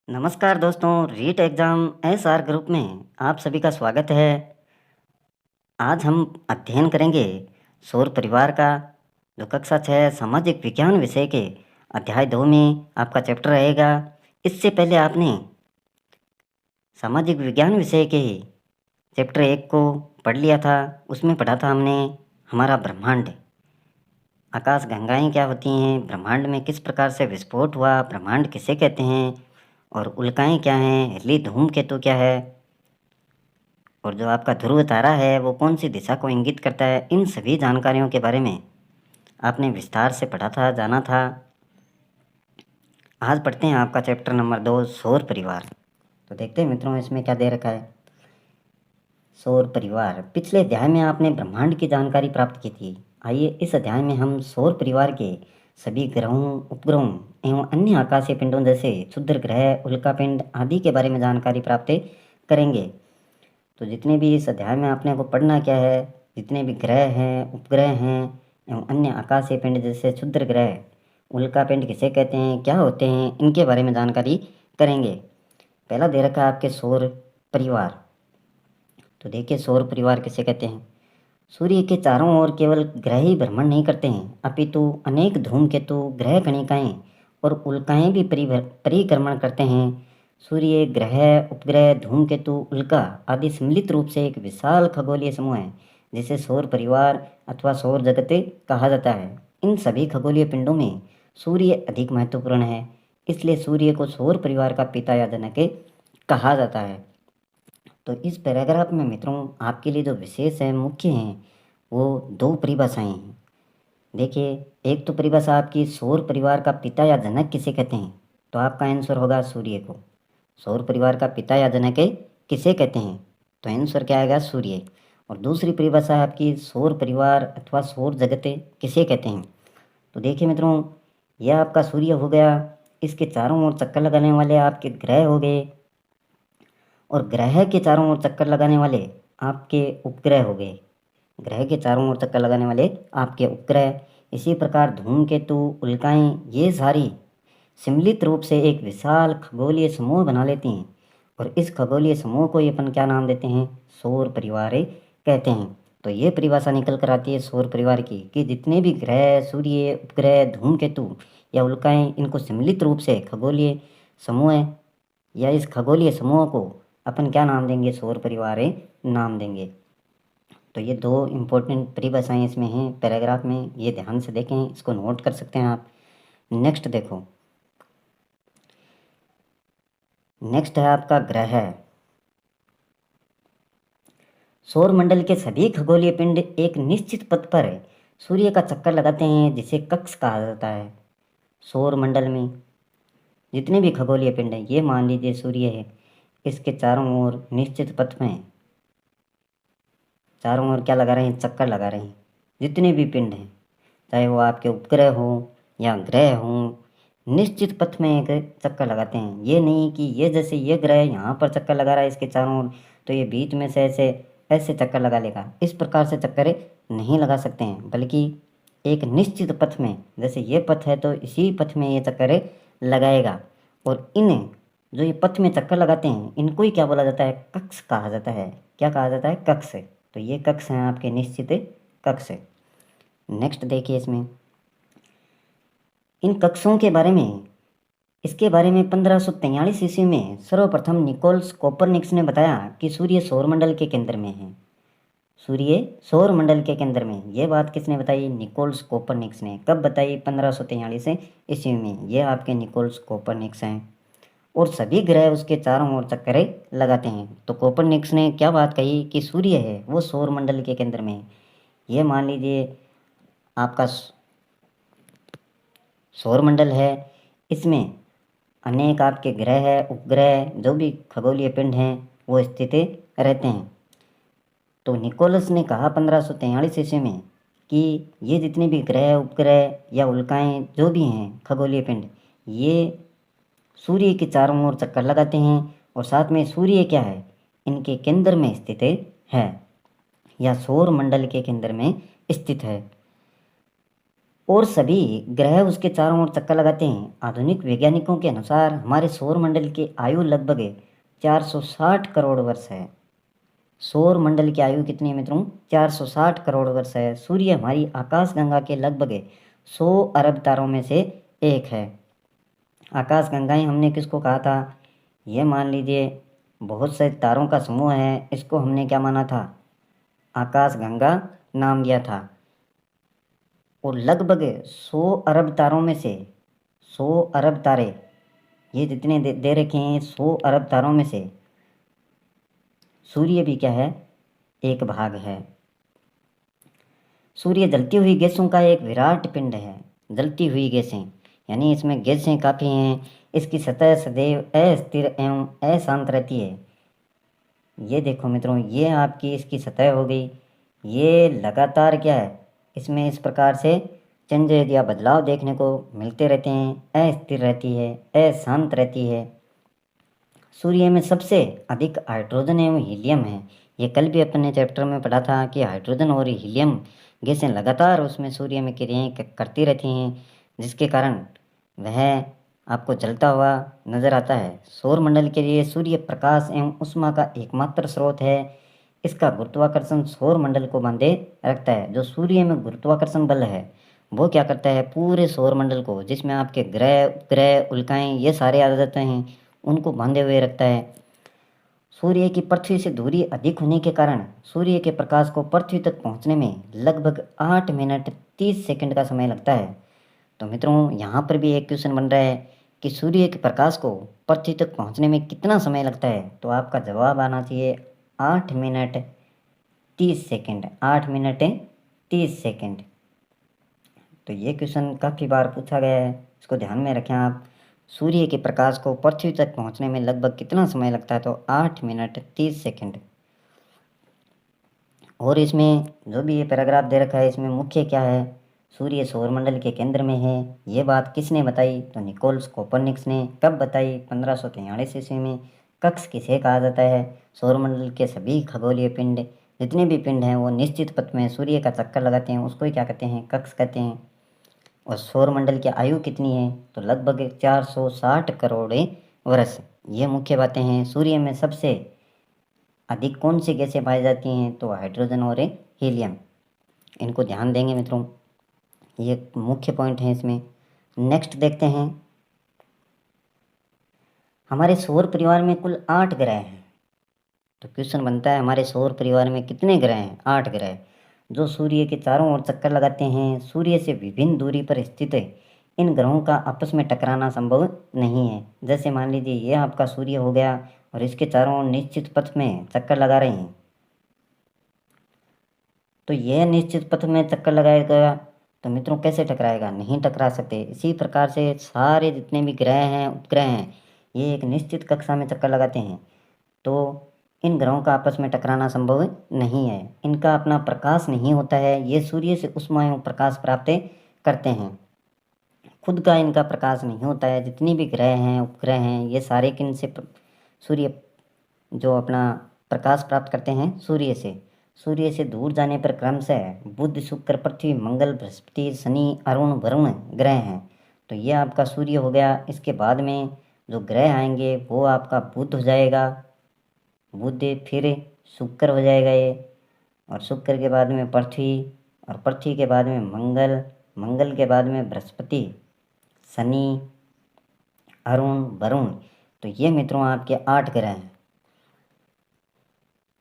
नमस्कार दोस्तों, REET exam SR group में आप सभी का स्वागत है। आज हम अध्ययन करेंगे सौर परिवार का, जो कक्षा 6 सामाजिक विज्ञान विषय के अध्याय 2 में आपका चैप्टर रहेगा। इससे पहले आपने सामाजिक विज्ञान विषय के चैप्टर 1 को पढ़ लिया था। उसमें पढ़ा था हमने हमारा ब्रह्मांड, आकाश गंगाएं क्या होती हैं, ब्रह्मांड में किस प्रकार से विस्फोट हुआ, ब्रह्मांड किसे कहते हैं, और उल्काएं क्या हैं, हिरली धूमकेतु क्या है, और जो आपका ध्रुव तारा है वो कौन सी दिशा को इंगित करता है। इन सभी जानकारियों के बारे में आपने विस्तार से पढ़ा था, जाना था। आज पढ़ते हैं आपका चैप्टर नंबर 2, सौर परिवार। तो देखते हैं मित्रों, इसमें क्या दे रखा है। सौर परिवार, पिछले अध्याय में आपने ब्रह्मांड की जानकारी प्राप्त की थी। आइए इस अध्याय में हम सौर परिवार के सभी ग्रहों, उपग्रहों एवं अन्य आकाशीय पिंडों जैसे क्षुद्र ग्रह, उल्कापिंड आदि के बारे में जानकारी प्राप्त करेंगे। तो जितने भी इस अध्याय में आपने को पढ़ना क्या है, जितने भी ग्रह हैं, उपग्रह हैं एवं अन्य आकाशीय पिंड जैसे क्षुद्र ग्रह, उल्कापिंड किसे कहते हैं, क्या होते हैं, इनके बारे में जानकारी करेंगे। पहला दे रखा है आपके सौर परिवार। तो देखिए, सौर परिवार किसे कहते हैं। सूर्य के चारों ओर केवल ग्रह ही भ्रमण नहीं करते हैं, अपितु अनेक धूमकेतु, ग्रह कणिकाएं और उल्काएं भी परिक्रमण करते हैं। सूर्य, ग्रह, उपग्रह, धूमकेतु, उल्का आदि सम्मिलित रूप से एक विशाल खगोलीय समूह है, जिसे सौर परिवार अथवा सौर जगत कहा जाता है। इन सभी खगोलीय पिंडों में सूर्य अधिक महत्वपूर्ण है, इसलिए सूर्य को सौर परिवार का पिता या जनक कहा जाता है। तो इस पैराग्राफ में मित्रों आपके लिए जो विशेष है, मुख्य हैं, वो 2 परिभाषाएं हैं। देखिए, एक तो परिभाषा आपकी सौर परिवार का पिता या जनक किसे कहते हैं, तो आपका आंसर होगा सूर्य को। सौर परिवार का पिता या जनक किसे कहते हैं, तो आंसर क्या आएगा, सूर्य। और दूसरी परिभाषा है आपकी सौर परिवार अथवा सौर जगत किसे कहते हैं। तो देखिए मित्रों, यह आपका सूर्य हो गया, इसके चारों ओर चक्कर लगाने वाले आपके ग्रह हो गए, और ग्रह के चारों ओर चक्कर लगाने वाले आपके उपग्रह हो गए। ग्रह के चारों ओर चक्कर लगाने वाले आपके उपग्रह। इसी प्रकार धूमकेतु, उल्काएं, ये सारी सम्मिलित रूप से एक विशाल खगोलीय समूह बना लेती हैं, और इस खगोलीय समूह को ही अपन क्या नाम देते हैं, सौर परिवार कहते हैं। तो ये परिभाषा निकल कर आती है सौर परिवार की, कि जितने भी ग्रह, सूर्य, उपग्रह, धूमकेतु या उल्काएं, इनको सम्मिलित रूप से खगोलीय समूह है, या इस खगोलीय समूह को अपन क्या नाम देंगे, सौर परिवार नाम देंगे। तो ये 2 इम्पोर्टेंट परिभाषाएं इसमें हैं पैराग्राफ में, ये ध्यान से देखें, इसको नोट कर सकते हैं आप। नेक्स्ट देखो, नेक्स्ट है आपका ग्रह। सौर मंडल के सभी खगोलीय पिंड एक निश्चित पथ पर सूर्य का चक्कर लगाते हैं, जिसे कक्ष कहा जाता है। सौर मंडल में जितने भी खगोलीय पिंड हैं, ये मान लीजिए सूर्य है, इसके चारों ओर निश्चित पथ में चारों ओर क्या लगा रहे हैं, चक्कर लगा रहे हैं। जितने भी पिंड हैं, चाहे वो आपके उपग्रह हो या ग्रह हों, निश्चित पथ में एक चक्कर लगाते हैं। ये नहीं कि ये जैसे ये ग्रह यहाँ पर चक्कर लगा रहा है इसके चारों ओर, तो ये बीच में से ऐसे ऐसे चक्कर लगा लेगा। इस प्रकार से चक्कर नहीं लगा सकते हैं, बल्कि एक निश्चित पथ में, जैसे ये पथ है तो इसी पथ में ये चक्कर लगाएगा। और इन जो ये पथ में चक्कर लगाते हैं, इनको ही क्या बोला जाता है, कक्ष कहा जाता है। क्या कहा जाता है, कक्ष। तो ये कक्ष हैं आपके निश्चित कक्ष। नेक्स्ट देखिए, इसमें इन कक्षों के बारे में, इसके बारे में 1543 ईस्वी में सर्वप्रथम निकोलस कोपरनिकस ने बताया कि सूर्य सौरमंडल के केंद्र में है। सूर्य सौरमंडल के केंद्र में, ये बात किसने बताई, निकोलस कोपरनिकस ने। कब बताई, 1543 ईस्वी में। ये आपके निकोलस कोपरनिकस हैं, और सभी ग्रह उसके चारों ओर चक्कर लगाते हैं। तो कोपरनिकस ने क्या बात कही कि सूर्य है वो सौरमंडल के केंद्र में। ये मान लीजिए आपका सौरमंडल है, इसमें अनेक आपके ग्रह है, उपग्रह, जो भी खगोलीय पिंड हैं वो स्थित रहते हैं। तो निकोलस ने कहा 1543 ईस्वी में कि ये जितने भी ग्रह, उपग्रह या उल्काएं जो भी हैं खगोलीय पिंड, ये सूर्य के चारों ओर चक्कर लगाते हैं, और साथ में सूर्य क्या है, इनके केंद्र में स्थित है, या सौर मंडल के केंद्र में स्थित है। और सभी ग्रह उसके चारों ओर चक्कर लगाते हैं। आधुनिक वैज्ञानिकों के अनुसार हमारे सौर मंडल की आयु लगभग 460 करोड़ वर्ष है। सौर मंडल की आयु कितनी है मित्रों? 460 करोड़ वर्ष है। सूर्य हमारी आकाशगंगा के लगभग 100 अरब तारों में से एक है। आकाशगंगाएं हमने किसको कहा था? ये मान लीजिए बहुत से तारों का समूह है, इसको हमने क्या माना था? आकाशगंगा नाम दिया था। और लगभग 100 अरब तारों में से 100 अरब तारे, ये जितने दे रखे हैं 100 अरब तारों में से सूर्य भी क्या है? एक भाग है। सूर्य जलती हुई गैसों का एक विराट पिंड है। जलती हुई गैसें यानी इसमें गैसें काफ़ी हैं। इसकी सतह सदैव अस्थिर एवं अशांत रहती है। ये देखो मित्रों, ये आपकी इसकी सतह हो गई। ये लगातार क्या है? इसमें इस प्रकार से चेंजेज या बदलाव देखने को मिलते रहते हैं। अस्थिर रहती है, अशांत रहती है। सूर्य में सबसे अधिक हाइड्रोजन एवं हीलियम है। ये कल भी अपने चैप्टर में पढ़ा था कि हाइड्रोजन और हीलियम गैसें लगातार उसमें सूर्य में क्रियाएं करती रहती हैं, जिसके कारण वह आपको जलता हुआ नजर आता है। सौरमंडल के लिए सूर्य प्रकाश एवं ऊष्मा का एकमात्र स्रोत है। इसका गुरुत्वाकर्षण सौरमंडल को बांधे रखता है। जो सूर्य में गुरुत्वाकर्षण बल है वो क्या करता है? पूरे सौरमंडल को, जिसमें आपके ग्रह उपग्रह उल्काएं ये सारे आ जाते हैं, उनको बांधे हुए रखता है। सूर्य की पृथ्वी से दूरी अधिक होने के कारण सूर्य के प्रकाश को पृथ्वी तक पहुंचने में लगभग 8 मिनट 30 सेकंड का समय लगता है। तो मित्रों यहाँ पर भी एक क्वेश्चन बन रहा है कि सूर्य के प्रकाश को पृथ्वी तक पहुंचने में कितना समय लगता है? तो आपका जवाब आना चाहिए 8 मिनट 30 सेकंड। 8 minute 30 second. तो ये क्वेश्चन काफ़ी बार पूछा गया है, इसको ध्यान में रखें आप। सूर्य के प्रकाश को पृथ्वी तक पहुंचने में लगभग कितना समय लगता है? तो 8 मिनट 30 सेकंड। और इसमें जो भी ये पैराग्राफ दे रखा है, इसमें मुख्य क्या है? सूर्य सौरमंडल के केंद्र में है। ये बात किसने बताई? तो निकोलस कोपरनिकस ने। कब बताई? 1543 ईस्वी में। कक्ष किसे कहा जाता है? सौरमंडल के सभी खगोलीय पिंड, जितने भी पिंड हैं वो निश्चित पथ में सूर्य का चक्कर लगाते हैं, उसको ही क्या कहते हैं? कक्ष कहते हैं। और सौरमंडल की आयु कितनी है? तो लगभग 460 करोड़ वर्ष। ये मुख्य बातें हैं। सूर्य में सबसे अधिक कौन सी गैसें पाई जाती हैं? तो हाइड्रोजन और हीलियम। इनको ध्यान देंगे मित्रों, ये मुख्य पॉइंट हैं इसमें। नेक्स्ट देखते हैं, हमारे सौर परिवार में कुल 8 ग्रह हैं। तो क्वेश्चन बनता है हमारे सौर परिवार में कितने ग्रह हैं? 8 ग्रह, जो सूर्य के चारों ओर चक्कर लगाते हैं। सूर्य से विभिन्न दूरी पर स्थित है। इन ग्रहों का आपस में टकराना संभव नहीं है। जैसे मान लीजिए ये आपका सूर्य हो गया और इसके चारों ओर निश्चित पथ में चक्कर लगा रहे हैं, तो यह निश्चित पथ में चक्कर लगाएगा तो मित्रों कैसे टकराएगा? नहीं टकरा सकते। इसी प्रकार से सारे जितने भी ग्रह हैं, उपग्रह हैं, ये एक निश्चित कक्षा में चक्कर लगाते हैं, तो इन ग्रहों का आपस में टकराना संभव नहीं है। इनका अपना प्रकाश नहीं होता है। ये सूर्य से ऊष्मा एवं प्रकाश प्राप्त करते हैं, खुद का इनका प्रकाश नहीं होता है। जितनी भी ग्रह हैं, उपग्रह हैं, ये सारे किन से सूर्य जो अपना प्रकाश प्राप्त करते हैं सूर्य से। सूर्य से दूर जाने पर क्रमशः बुध, शुक्र, पृथ्वी, मंगल, बृहस्पति, शनि, अरुण, वरुण ग्रह हैं। तो ये आपका सूर्य हो गया। इसके बाद में जो ग्रह आएंगे वो आपका बुध हो जाएगा, बुध फिर शुक्र हो जाएगा ये, और शुक्र के बाद में पृथ्वी, और पृथ्वी के बाद में मंगल, मंगल के बाद में बृहस्पति, शनि, अरुण, वरुण। तो ये मित्रों आपके 8 ग्रह हैं।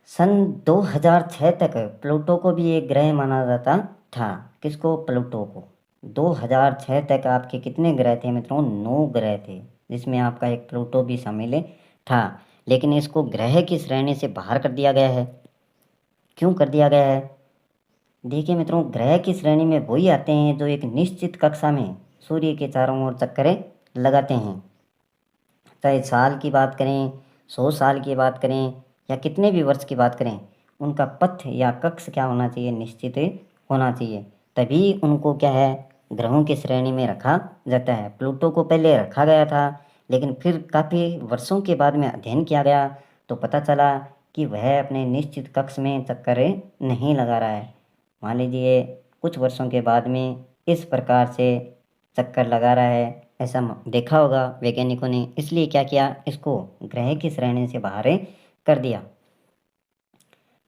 सन 2006 तक प्लूटो को भी एक ग्रह माना जाता था। किसको? प्लूटो को। 2006 तक आपके कितने ग्रह थे मित्रों? 9 ग्रह थे, जिसमें आपका एक प्लूटो भी शामिल था। लेकिन इसको ग्रह की श्रेणी से बाहर कर दिया गया है। क्यों कर दिया गया है? देखिए मित्रों, ग्रह की श्रेणी में वही आते हैं जो एक निश्चित कक्षा में सूर्य के चारों ओर चक्कर लगाते हैं। चाहे साल की बात करें, 100 साल की बात करें, या कितने भी वर्ष की बात करें, उनका पथ या कक्ष क्या होना चाहिए? निश्चित होना चाहिए। तभी उनको क्या है? ग्रहों की श्रेणी में रखा जाता है। प्लूटो को पहले रखा गया था, लेकिन फिर काफ़ी वर्षों के बाद में अध्ययन किया गया तो पता चला कि वह अपने निश्चित कक्ष में चक्कर नहीं लगा रहा है। मान लीजिए कुछ वर्षों के बाद में इस प्रकार से चक्कर लगा रहा है, ऐसा देखा होगा वैज्ञानिकों ने, इसलिए क्या किया, इसको ग्रह की श्रेणी से बाहर कर दिया।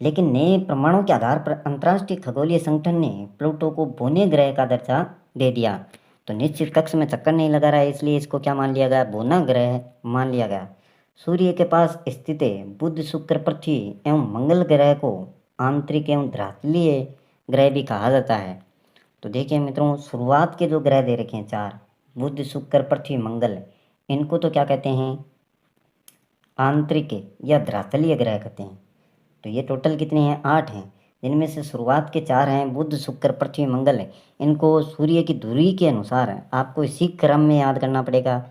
लेकिन नए प्रमाणों के आधार पर अंतर्राष्ट्रीय खगोलीय संगठन ने प्लूटो को बौने ग्रह का दर्जा दे दिया। तो निश्चित कक्ष में चक्कर नहीं लगा रहा है, इसलिए इसको क्या मान लिया गया, बौना ग्रह मान लिया गया। सूर्य के पास स्थित बुध, शुक्र, पृथ्वी एवं मंगल ग्रह को आंतरिक एवं धरातलीय ग्रह भी कहा जाता है। तो देखिए मित्रों, शुरुआत के जो ग्रह दे रखे हैं 4, बुध, शुक्र, पृथ्वी, मंगल, इनको तो क्या कहते हैं, आंतरिक या धरातलीय ग्रह कहते हैं। तो ये टोटल कितने हैं, 8 हैं, जिनमें से शुरुआत के 4 हैं बुध, शुक्र, पृथ्वी, मंगल। इनको सूर्य की दूरी के अनुसार आपको इसी क्रम में याद करना पड़ेगा।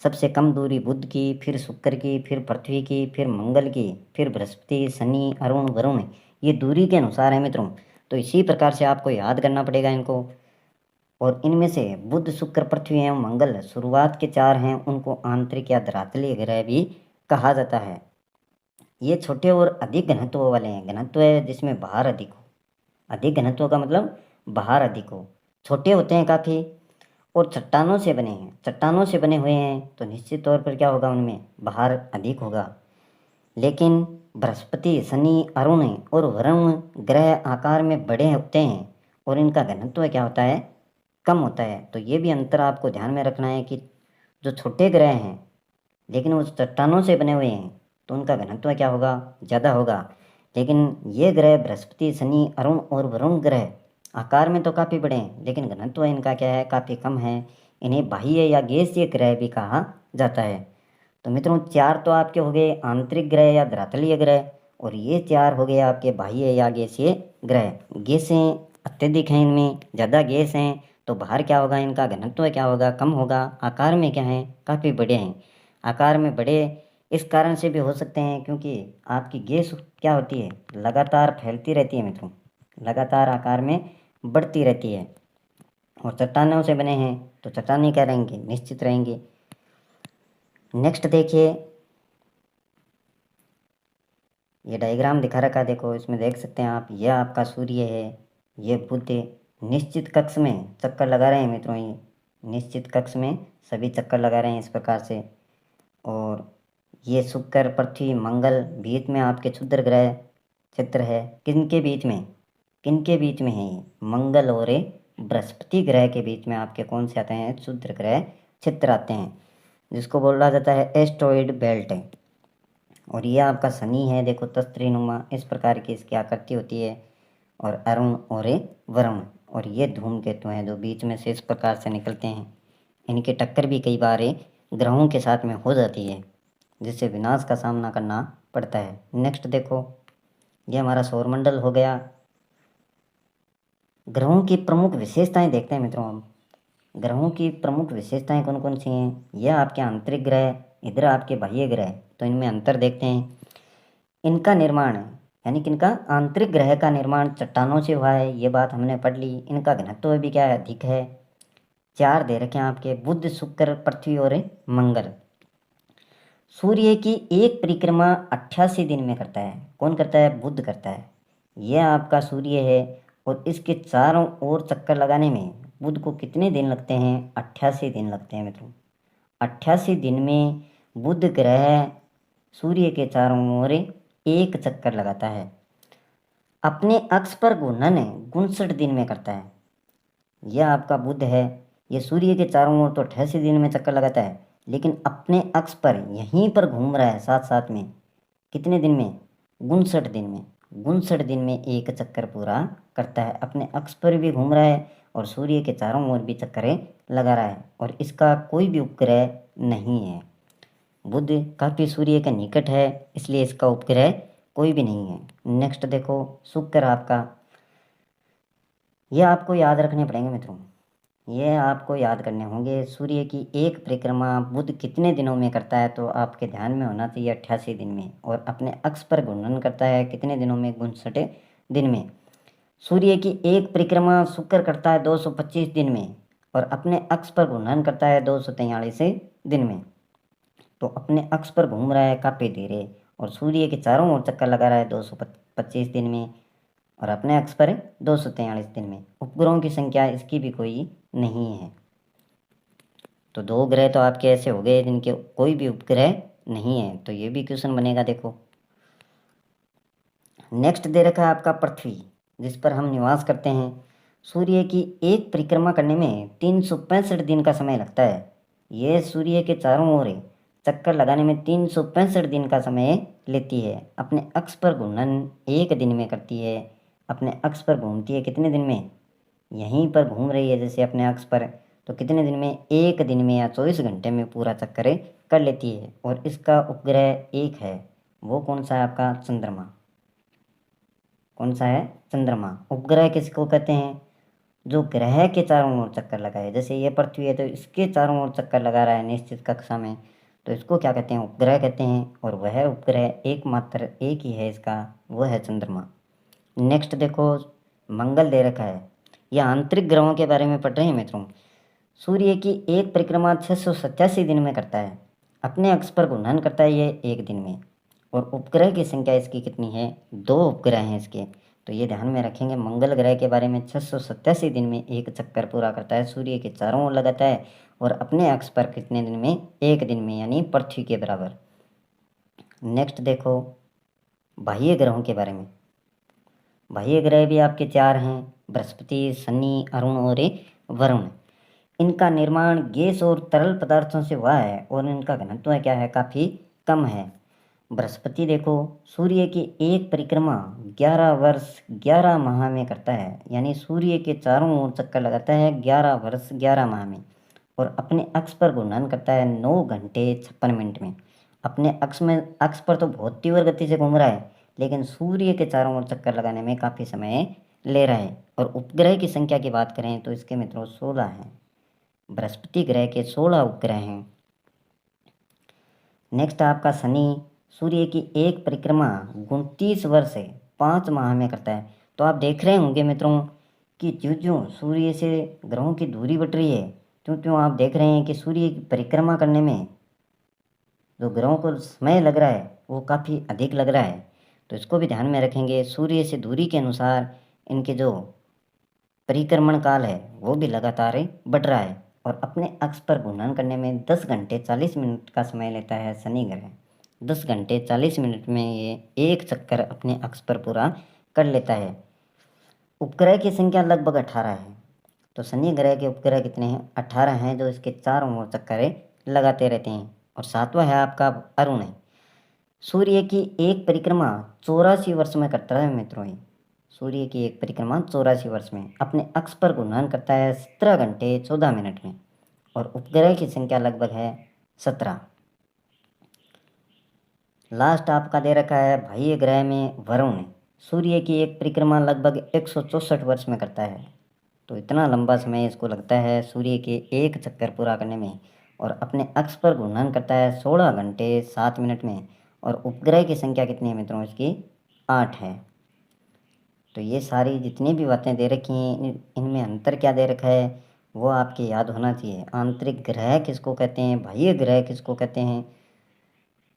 सबसे कम दूरी बुध की, फिर शुक्र की, फिर पृथ्वी की, फिर मंगल की, फिर बृहस्पति, शनि, अरुण, वरुण, ये दूरी के अनुसार है मित्रों। तो इसी प्रकार से आपको याद करना पड़ेगा इनको। और इनमें से बुध, शुक्र, पृथ्वी एवं मंगल शुरुआत के 4 हैं, उनको आंतरिक या धरातलीय ग्रह भी कहा जाता है। ये छोटे और अधिक घनत्व वाले हैं। घनत्व है जिसमें भार अधिक हो, अधिक घनत्व का मतलब भार अधिक हो। छोटे होते हैं काफ़ी और चट्टानों से बने हैं, चट्टानों से बने हुए हैं, तो निश्चित तौर पर क्या होगा, उनमें भार अधिक होगा। लेकिन बृहस्पति, शनि, अरुण और वरुण ग्रह आकार में बड़े होते हैं और इनका घनत्व क्या होता है, कम होता है। तो ये भी अंतर आपको ध्यान में रखना है कि जो छोटे ग्रह हैं लेकिन वो चट्टानों से बने हुए हैं, तो उनका घनत्व क्या होगा, ज़्यादा होगा। लेकिन ये ग्रह बृहस्पति, शनि, अरुण और वरुण ग्रह आकार में तो काफ़ी बड़े हैं, लेकिन घनत्व इनका क्या है, काफ़ी कम है। इन्हें बाह्य या गैसीय ग्रह भी कहा जाता है। तो मित्रों, 4 तो आपके हो गए आंतरिक ग्रह या धरातलीय ग्रह, और ये 4 हो गए आपके बाह्य या गैसीय ग्रह। गैसें अत्यधिक हैं, इनमें ज़्यादा गैस हैं, तो बाहर क्या होगा, इनका घनत्व क्या होगा, कम होगा। आकार में क्या है, काफ़ी बड़े हैं। आकार में बड़े इस कारण से भी हो सकते हैं क्योंकि आपकी गैस क्या होती है, लगातार फैलती रहती है मित्रों, लगातार आकार में बढ़ती रहती है। और चट्टानों से बने हैं तो चट्टानें क्या रहेंगी, निश्चित रहेंगी। नेक्स्ट देखिए, ये डायग्राम दिखा रखा है, देखो इसमें देख सकते हैं आप, यह आपका सूर्य है, ये बुध निश्चित कक्ष में चक्कर लगा रहे हैं मित्रों। ये निश्चित कक्ष में सभी चक्कर लगा रहे हैं इस प्रकार से। और ये शुक्र, पृथ्वी, मंगल बीच में आपके क्षुद्र ग्रह चित्र है। किनके बीच में, किनके बीच में है ये, मंगल और बृहस्पति ग्रह के बीच में आपके कौन से आते हैं, क्षुद्र ग्रह चित्र आते हैं, जिसको बोला जाता है एस्ट्रॉइड बेल्ट। और ये आपका शनि है, देखो तस्त्रीनुमा इस प्रकार की इसकी आकृति होती है। और अरुण और वरुण, और ये धूमकेतु हैं जो बीच में से इस प्रकार से निकलते हैं। इनकी टक्कर भी कई बार ग्रहों के साथ में हो जाती है, जिससे विनाश का सामना करना पड़ता है। नेक्स्ट देखो, ये हमारा सौरमंडल हो गया। ग्रहों की प्रमुख विशेषताएं देखते हैं मित्रों हम। ग्रहों की प्रमुख विशेषताएं कौन कौन सी हैं, यह आपके आंतरिक ग्रह, इधर आपके बाह्य ग्रह। तो इनमें अंतर देखते हैं। इनका निर्माण यानी कि इनका आंतरिक ग्रह का निर्माण चट्टानों से हुआ है, ये बात हमने पढ़ ली। इनका घनत्व भी क्या है, अधिक है। 4 दे रखे हैं आपके, बुध, शुक्र, पृथ्वी और मंगल। सूर्य की एक परिक्रमा 88 दिन में करता है। कौन करता है, बुध करता है। यह आपका सूर्य है और इसके चारों ओर चक्कर लगाने में बुध को कितने दिन लगते हैं, 88 दिन लगते हैं मित्रों। 88 दिन में बुध ग्रह सूर्य के चारों ओर एक चक्कर लगाता है। अपने अक्ष पर घूर्णन 59 दिन में करता है। यह आपका बुध है, ये सूर्य के चारों ओर तो 88 दिन में चक्कर लगाता है, लेकिन अपने अक्ष पर यहीं पर घूम रहा है साथ साथ में, कितने दिन में, 59 दिन में। 59 दिन में एक चक्कर पूरा करता है, अपने अक्ष पर भी घूम रहा है और सूर्य के चारों ओर भी चक्करें लगा रहा है। और इसका कोई भी उपग्रह नहीं है। बुध काफ़ी सूर्य के निकट है, इसलिए इसका उपग्रह कोई भी नहीं है। नेक्स्ट देखो, शुक्र आपका, यह आपको याद रखने पड़ेंगे मित्रों, यह आपको याद करने होंगे। सूर्य की एक परिक्रमा बुध कितने दिनों में करता है, तो आपके ध्यान में होना चाहिए 88 दिन में। और अपने अक्ष पर घूर्णन करता है कितने दिनों में, 59 दिन में। सूर्य की एक परिक्रमा शुक्र करता है 225 दिन में और अपने अक्ष पर घूर्णन करता है 243 दिन में। तो अपने अक्ष पर घूम रहा है काफ़ी धीरे और सूर्य के चारों ओर चक्कर लगा रहा है 225 दिन में। और अपने अक्ष पर 243 दिन में। उपग्रहों की संख्या इसकी भी कोई नहीं है। तो 2 ग्रह तो आपके ऐसे हो गए जिनके कोई भी उपग्रह नहीं है, तो ये भी क्वेश्चन बनेगा। देखो नेक्स्ट दे रखा है आपका पृथ्वी, जिस पर हम निवास करते हैं। सूर्य की एक परिक्रमा करने में 365 दिन का समय लगता है। यह सूर्य के चारों ओर चक्कर लगाने में 365 दिन का समय लेती है। अपने अक्ष पर घूर्णन 1 दिन में करती है। अपने अक्ष पर घूमती है कितने दिन में? यहीं पर घूम रही है जैसे अपने अक्ष पर, तो कितने दिन में? 1 दिन में या 24 घंटे में पूरा चक्कर कर लेती है। और इसका उपग्रह एक है, वो कौन सा है आपका? चंद्रमा। कौन सा है? चंद्रमा। उपग्रह किसको कहते हैं? जो ग्रह के चारों ओर चक्कर लगाए। जैसे ये पृथ्वी है तो इसके चारों ओर चक्कर लगा रहा है निश्चित कक्षा में, तो इसको क्या कहते हैं? उपग्रह कहते हैं। और वह उपग्रह एकमात्र एक ही है इसका, वो है चंद्रमा। नेक्स्ट देखो मंगल दे रखा है। यह आंतरिक ग्रहों के बारे में पढ़ रहे हैं मित्रों। सूर्य की एक परिक्रमा 687 दिन में करता है। अपने अक्ष पर घूर्णन करता है ये 1 दिन में। और उपग्रह की संख्या इसकी कितनी है? 2 उपग्रह हैं इसके। तो ये ध्यान में रखेंगे, मंगल ग्रह के बारे में 687 दिन में एक चक्कर पूरा करता है, सूर्य के चारों ओर लगाता है। और अपने अक्ष पर कितने दिन में? 1 दिन में, यानी पृथ्वी के बराबर। नेक्स्ट देखो बाह्य ग्रहों के बारे में। बाह्य ग्रह भी आपके 4 हैं, बृहस्पति, शनि, अरुण और वरुण। इनका निर्माण गैस और तरल पदार्थों से हुआ है और इनका घनत्व क्या है? काफ़ी कम है। बृहस्पति देखो सूर्य की एक परिक्रमा 11 वर्ष 11 माह में करता है, यानी सूर्य के चारों ओर चक्कर लगाता है 11 वर्ष 11 माह में। और अपने अक्ष पर घूर्णन करता है 9 घंटे 56 मिनट में। अपने अक्ष पर तो बहुत तीव्र गति से घूम रहा है, लेकिन सूर्य के चारों ओर चक्कर लगाने में काफ़ी समय ले रहा है। और उपग्रह की संख्या की बात करें तो इसके मित्रों 16 हैं। बृहस्पति ग्रह के 16 उपग्रह हैं। नेक्स्ट आपका शनि सूर्य की एक परिक्रमा 29 वर्ष 5 माह में करता है। तो आप देख रहे होंगे मित्रों कि ज्यों ज्यों सूर्य से ग्रहों की दूरी बढ़ रही है, त्यों त्यों आप देख रहे हैं कि सूर्य की परिक्रमा करने में जो ग्रहों को समय लग रहा है वो काफ़ी अधिक लग रहा है। तो इसको भी ध्यान में रखेंगे, सूर्य से दूरी के अनुसार इनके जो परिक्रमण काल है वो भी लगातार बढ़ रहा है। और अपने अक्ष पर घूर्णन करने में 10 घंटे 40 मिनट का समय लेता है शनि ग्रह। 10 घंटे 40 मिनट में ये एक चक्कर अपने अक्ष पर पूरा कर लेता है। उपग्रह की संख्या लगभग 18 है। तो शनि ग्रह के उपग्रह कितने हैं? 18 हैं, जो इसके चारों ओर चक्कर लगाते रहते हैं। और 7वां है आपका अरुण है। सूर्य की एक परिक्रमा 84 वर्ष में करता है मित्रों। ये सूर्य की एक परिक्रमा 84 वर्ष में अपने अक्ष पर घूर्णन करता है 17 घंटे 14 मिनट में। और उपग्रह की संख्या लगभग है 17। लास्ट आपका दे रखा है बाह्य ग्रह में वरुण। सूर्य की एक परिक्रमा लगभग 164 वर्ष में करता है। तो इतना लंबा समय इसको लगता है सूर्य के एक चक्कर पूरा करने में। और अपने अक्ष पर घूर्णन करता है 16 घंटे 7 मिनट में। और उपग्रह की संख्या कितनी है मित्रों? इसकी 8 है। तो ये सारी जितनी भी बातें दे रखी हैं इनमें अंतर क्या दे रखा है वो आपके याद होना चाहिए। आंतरिक ग्रह किसको कहते हैं, बाह्य ग्रह किसको कहते हैं,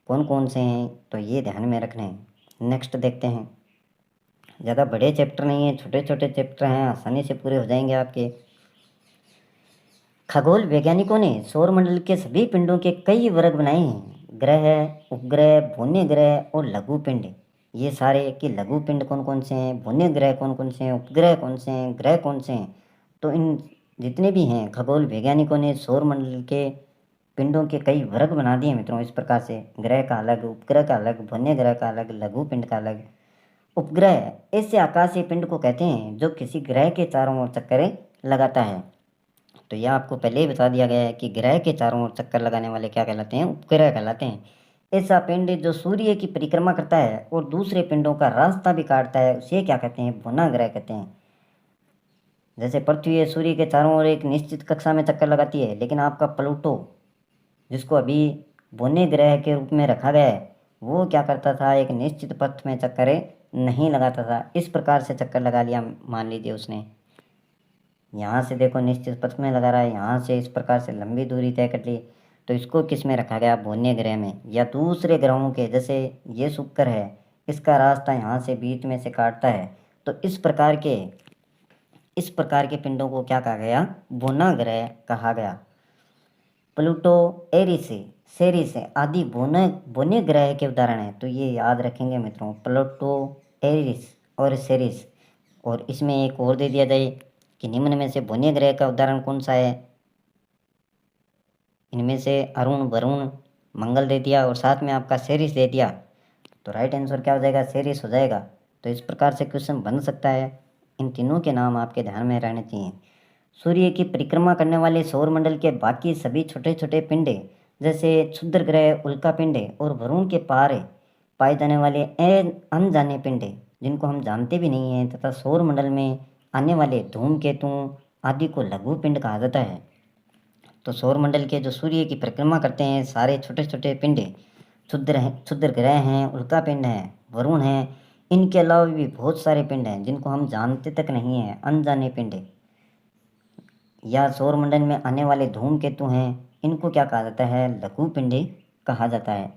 कौन कौन से हैं, तो ये ध्यान में रखने हैं। नेक्स्ट देखते हैं। ज़्यादा बड़े चैप्टर नहीं है, छोटे छोटे चैप्टर हैं, आसानी से पूरे हो जाएंगे आपके। खगोल वैज्ञानिकों ने सौरमंडल के सभी पिंडों के कई वर्ग बनाए हैं। ग्रह, उपग्रह, भून्य ग्रह और लघु पिंड। ये सारे कि लघु पिंड कौन कौन से हैं, भून्य ग्रह कौन कौन से हैं, उपग्रह कौन से हैं, ग्रह कौन से हैं। तो इन जितने भी हैं खगोल वैज्ञानिकों ने सौरमंडल के पिंडों के कई वर्ग बना दिए मित्रों इस प्रकार से। ग्रह का अलग, उपग्रह का अलग, भून्य ग्रह का अलग, लघु पिंड का अलग। उपग्रह ऐसे आकाशीय पिंड को कहते हैं जो किसी ग्रह के चारों ओर चक्कर लगाता है। तो यह आपको पहले ही बता दिया गया है कि ग्रह के चारों ओर चक्कर लगाने वाले क्या कहलाते हैं? उपग्रह कहलाते हैं। ऐसा पिंड जो सूर्य की परिक्रमा करता है और दूसरे पिंडों का रास्ता भी काटता है उसे क्या कहते हैं? भुना ग्रह कहते हैं। जैसे पृथ्वी है सूर्य के चारों ओर एक निश्चित कक्षा में चक्कर लगाती है, लेकिन आपका प्लूटो जिसको अभी भुने ग्रह के रूप में रखा गया है वो क्या करता था? एक निश्चित पथ में चक्कर नहीं लगाता था। इस प्रकार से चक्कर लगा लिया मान लीजिए उसने, यहाँ से देखो निश्चित पथ में लगा रहा है, यहाँ से इस प्रकार से लंबी दूरी तय कर ली। तो इसको किस में रखा गया? भून्य ग्रह में। या दूसरे ग्रहों के जैसे ये शुक्र है, इसका रास्ता यहाँ से बीच में से काटता है, तो इस प्रकार के पिंडों को क्या कहा गया? बोना ग्रह कहा गया। प्लूटो, एरिस, सेरिस आदि बोने ग्रह के उदाहरण हैं। तो ये याद रखेंगे मित्रों, प्लूटो, एरिस और सेरिस। और इसमें एक और दे दिया जाए कि निम्न में से बोने ग्रह का उदाहरण कौन सा है? इनमें से अरुण, वरुण, मंगल दे दिया और साथ में आपका सेरिस दे दिया। तो राइट आंसर क्या हो जाएगा? सेरिस हो जाएगा। तो इस प्रकार से क्वेश्चन बन सकता है। इन तीनों के नाम आपके ध्यान में रहने चाहिए। सूर्य की परिक्रमा करने वाले सौरमंडल के बाकी सभी छोटे छोटे पिंडे जैसे क्षुद्र ग्रह, उल्का पिंडे और वरुण के पार पाए जाने वाले अनजाने पिंडे जिनको हम जानते भी नहीं हैं तथा सौरमंडल में आने वाले धूमकेतुओं आदि को लघु पिंड कहा जाता है। तो सौरमंडल के जो सूर्य की परिक्रमा करते हैं सारे छोटे छोटे पिंडे क्षुद्र ग्रह हैं, उल्का पिंड हैं, वरुण हैं, इनके अलावा भी बहुत सारे पिंड हैं जिनको हम जानते तक नहीं हैं, अनजाने पिंड। या सौरमंडल में आने वाले धूमकेतु हैं, इनको क्या कहा जाता है? लघु पिंड कहा जाता है।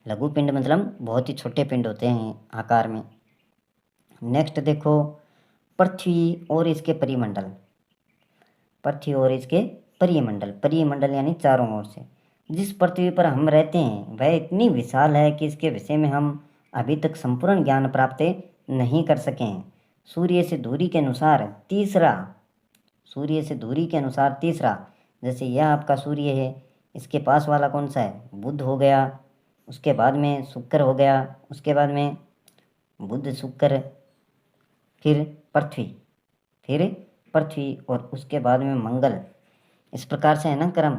लघु पिंड मतलब बहुत ही छोटे पिंड होते हैं आकार में। नेक्स्ट देखो, पृथ्वी और इसके परिमंडल। पृथ्वी और इसके परिमंडल यानी चारों ओर से जिस पृथ्वी पर हम रहते हैं वह इतनी विशाल है कि इसके विषय में हम अभी तक संपूर्ण ज्ञान प्राप्त नहीं कर सके हैं। सूर्य से दूरी के अनुसार तीसरा, जैसे यह आपका सूर्य है, इसके पास वाला कौन सा है? बुध हो गया, उसके बाद में शुक्र हो गया, उसके बाद में बुध, शुक्र, फिर पृथ्वी और उसके बाद में मंगल। इस प्रकार से है ना क्रम।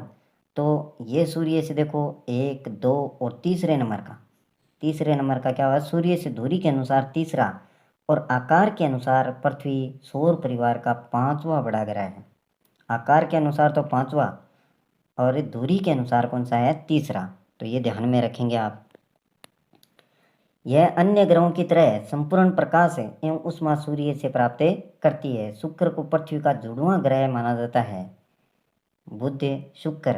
तो ये सूर्य से देखो 1, 2 और तीसरे नंबर का क्या हुआ? सूर्य से दूरी के अनुसार तीसरा और आकार के अनुसार पृथ्वी सौर परिवार का 5वां बड़ा ग्रह है। आकार के अनुसार तो 5वां और दूरी के अनुसार कौन सा है? तीसरा। तो ये ध्यान में रखेंगे आप। यह अन्य ग्रहों की तरह संपूर्ण प्रकाश एवं उष्मा सूर्य से प्राप्त करती है। शुक्र को पृथ्वी का जुड़वां ग्रह माना जाता है। बुध, शुक्र,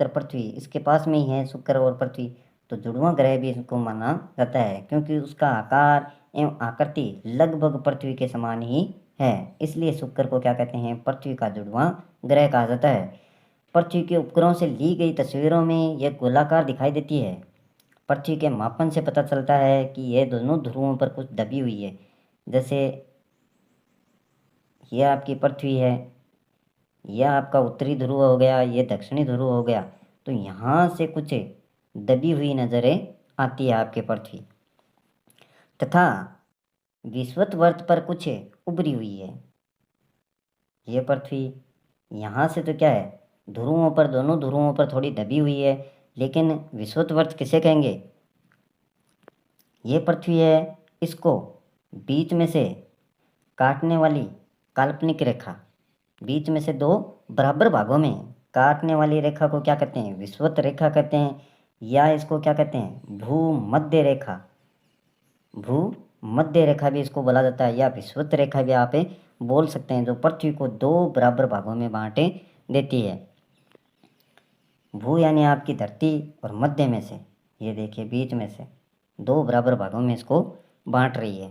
पृथ्वी इसके पास में ही है, शुक्र और पृथ्वी। तो जुड़वां ग्रह भी इसको माना जाता है क्योंकि उसका आकार एवं आकृति लगभग पृथ्वी के समान ही है, इसलिए शुक्र को क्या कहते हैं? पृथ्वी का जुड़वां ग्रह कहा जाता है। पृथ्वी के उपग्रहों से ली गई तस्वीरों में यह गोलाकार दिखाई देती है। पृथ्वी के मापन से पता चलता है कि यह दोनों ध्रुवों पर कुछ दबी हुई है। जैसे यह आपकी पृथ्वी है, यह आपका उत्तरी ध्रुव हो गया, यह दक्षिणी ध्रुव हो गया। तो यहाँ से कुछ दबी हुई नजरें आती है आपके पृथ्वी, तथा विषुवत पर कुछ उभरी हुई है। यह पृथ्वी यहाँ से तो क्या है? दोनों ध्रुवों पर थोड़ी दबी हुई है, लेकिन विषुवत किसे कहेंगे? ये पृथ्वी है, इसको बीच में से काटने वाली काल्पनिक रेखा, बीच में से 2 बराबर भागों में काटने वाली रेखा को क्या कहते हैं? विषुवत रेखा कहते हैं। या इसको क्या कहते हैं? भूमध्य रेखा भी इसको बोला जाता है, या विषुवत रेखा भी आप बोल सकते हैं, जो पृथ्वी को 2 बराबर भागों में बांटे देती है। भू यानी आपकी धरती और मध्य में से, ये देखिए बीच में से 2 बराबर भागों में इसको बांट रही है,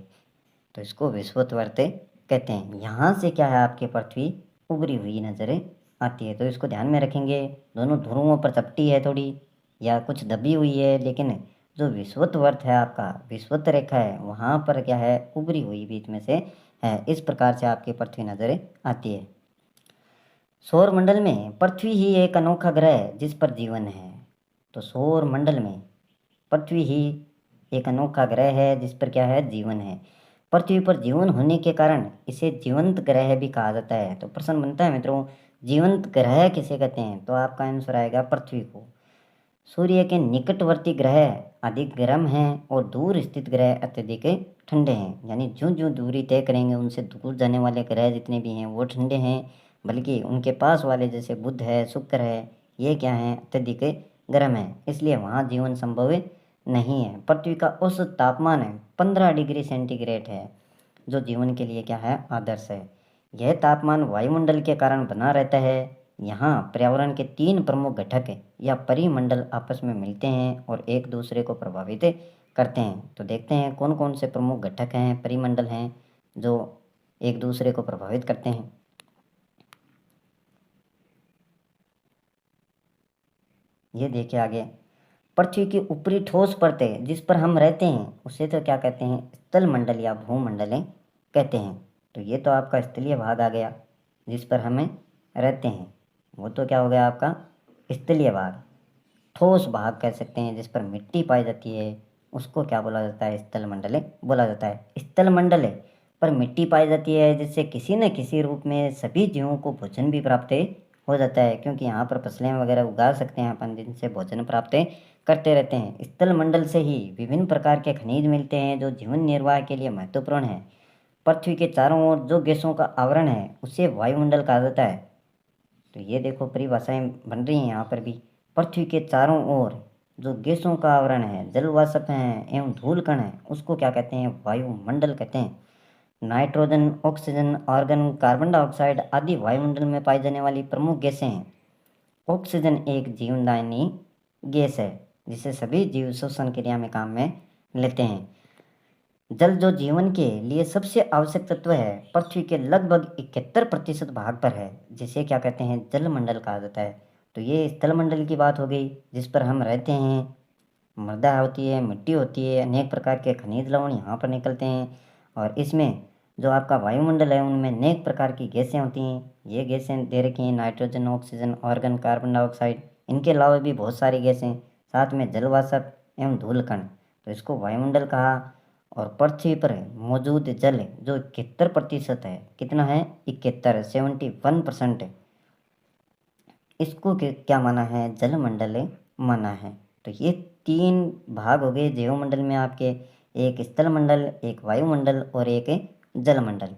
तो इसको विषुवत कहते हैं। यहाँ से क्या है? आपके पृथ्वी उभरी हुई नजरें आती है। तो इसको ध्यान में रखेंगे। दोनों ध्रुवों पर चपटी है थोड़ी या कुछ दबी हुई है, लेकिन जो विषुवत है, आपका विषुवत रेखा है, वहाँ पर क्या है? उभरी हुई बीच में से है। इस प्रकार से आपकी पृथ्वी नजरें आती है। सौरमंडल में पृथ्वी ही एक अनोखा ग्रह है जिस पर जीवन है। तो सौरमंडल में पृथ्वी ही एक अनोखा ग्रह है जिस पर क्या है? जीवन है। पृथ्वी पर जीवन होने के कारण इसे जीवंत ग्रह भी कहा जाता है। तो प्रश्न बनता है मित्रों, जीवंत ग्रह किसे कहते हैं? तो आपका आंसर आएगा पृथ्वी को। सूर्य के निकटवर्ती ग्रह अधिक गर्म हैं और दूर स्थित ग्रह अत्यधिक ठंडे हैं। यानी जो दूरी तय करेंगे उनसे दूर जाने वाले ग्रह जितने भी हैं वो ठंडे हैं, बल्कि उनके पास वाले जैसे बुध है, शुक्र है, ये क्या हैं? अत्यधिक गर्म है, इसलिए वहाँ जीवन संभव नहीं है। पृथ्वी का औसत तापमान 15 डिग्री सेंटीग्रेड है, जो जीवन के लिए क्या है? आदर्श है। यह तापमान वायुमंडल के कारण बना रहता है। यहाँ पर्यावरण के 3 प्रमुख घटक या परिमंडल आपस में मिलते हैं और एक दूसरे को प्रभावित करते हैं। तो देखते हैं कौन कौन से प्रमुख घटक हैं, परिमंडल हैं जो एक दूसरे को प्रभावित करते हैं। ये देखिए आगे, पृथ्वी की ऊपरी ठोस परतें जिस पर हम रहते हैं उसे तो क्या कहते हैं, स्थल मंडल या भूमंडलें कहते हैं। तो ये तो आपका स्थलीय भाग आ गया जिस पर हमें रहते हैं, वो तो क्या हो गया आपका स्थलीय भाग। ठोस भाग कह सकते हैं जिस पर मिट्टी पाई जाती है उसको क्या बोला जाता है, स्थल मंडले बोला जाता है। स्थल मंडले पर मिट्टी पाई जाती है जिससे किसी न किसी रूप में सभी जीवों को भोजन भी प्राप्त हो जाता है, क्योंकि यहाँ पर फसलें वगैरह उगा सकते हैं अपन जिनसे भोजन प्राप्त करते रहते हैं। स्थल मंडल से ही विभिन्न प्रकार के खनिज मिलते हैं जो जीवन निर्वाह के लिए महत्वपूर्ण है। पृथ्वी के चारों ओर जो गैसों का आवरण है उसे वायुमंडल कहा जाता है। तो ये देखो परिभाषाएं बन रही हैं यहाँ पर भी। पृथ्वी के चारों ओर जो गैसों का आवरण है, जल वाष्प है एवं धूल कण है, उसको क्या कहते हैं, वायुमंडल कहते हैं। Nitrogen, oxygen, argon, carbon dioxide आदि वायुमंडल में पाई जाने वाली प्रमुख गैसें हैं। ऑक्सीजन एक जीवनदायिनी गैस है जिसे सभी जीव श्वसन क्रिया में काम में लेते हैं। जल जो जीवन के लिए सबसे आवश्यक तत्व है पृथ्वी के लगभग 71% भाग पर है, जिसे क्या कहते हैं, जल मंडल कहा जाता है। तो ये स्थल मंडल की बात हो गई जिस पर हम रहते हैं। मृदा होती है, मिट्टी होती है, अनेक प्रकार के खनिज लवण यहाँ पर निकलते हैं। और इसमें जो आपका वायुमंडल है उनमें अनेक प्रकार की गैसें होती हैं। ये गैसें दे रखी हैं, nitrogen, oxygen, argon, carbon dioxide. इनके अलावा भी बहुत सारी गैसें, साथ में जल वाष्प एवं धूल कण, तो इसको वायुमंडल कहा। और पृथ्वी पर मौजूद जल जो 71% है, कितना है, 71, 71% है, इसको क्या माना है, जलमंडल माना है। तो ये 3 भाग हो गए जीवमंडल में आपके, एक स्थल मंडल, एक वायुमंडल और एक जलमंडल।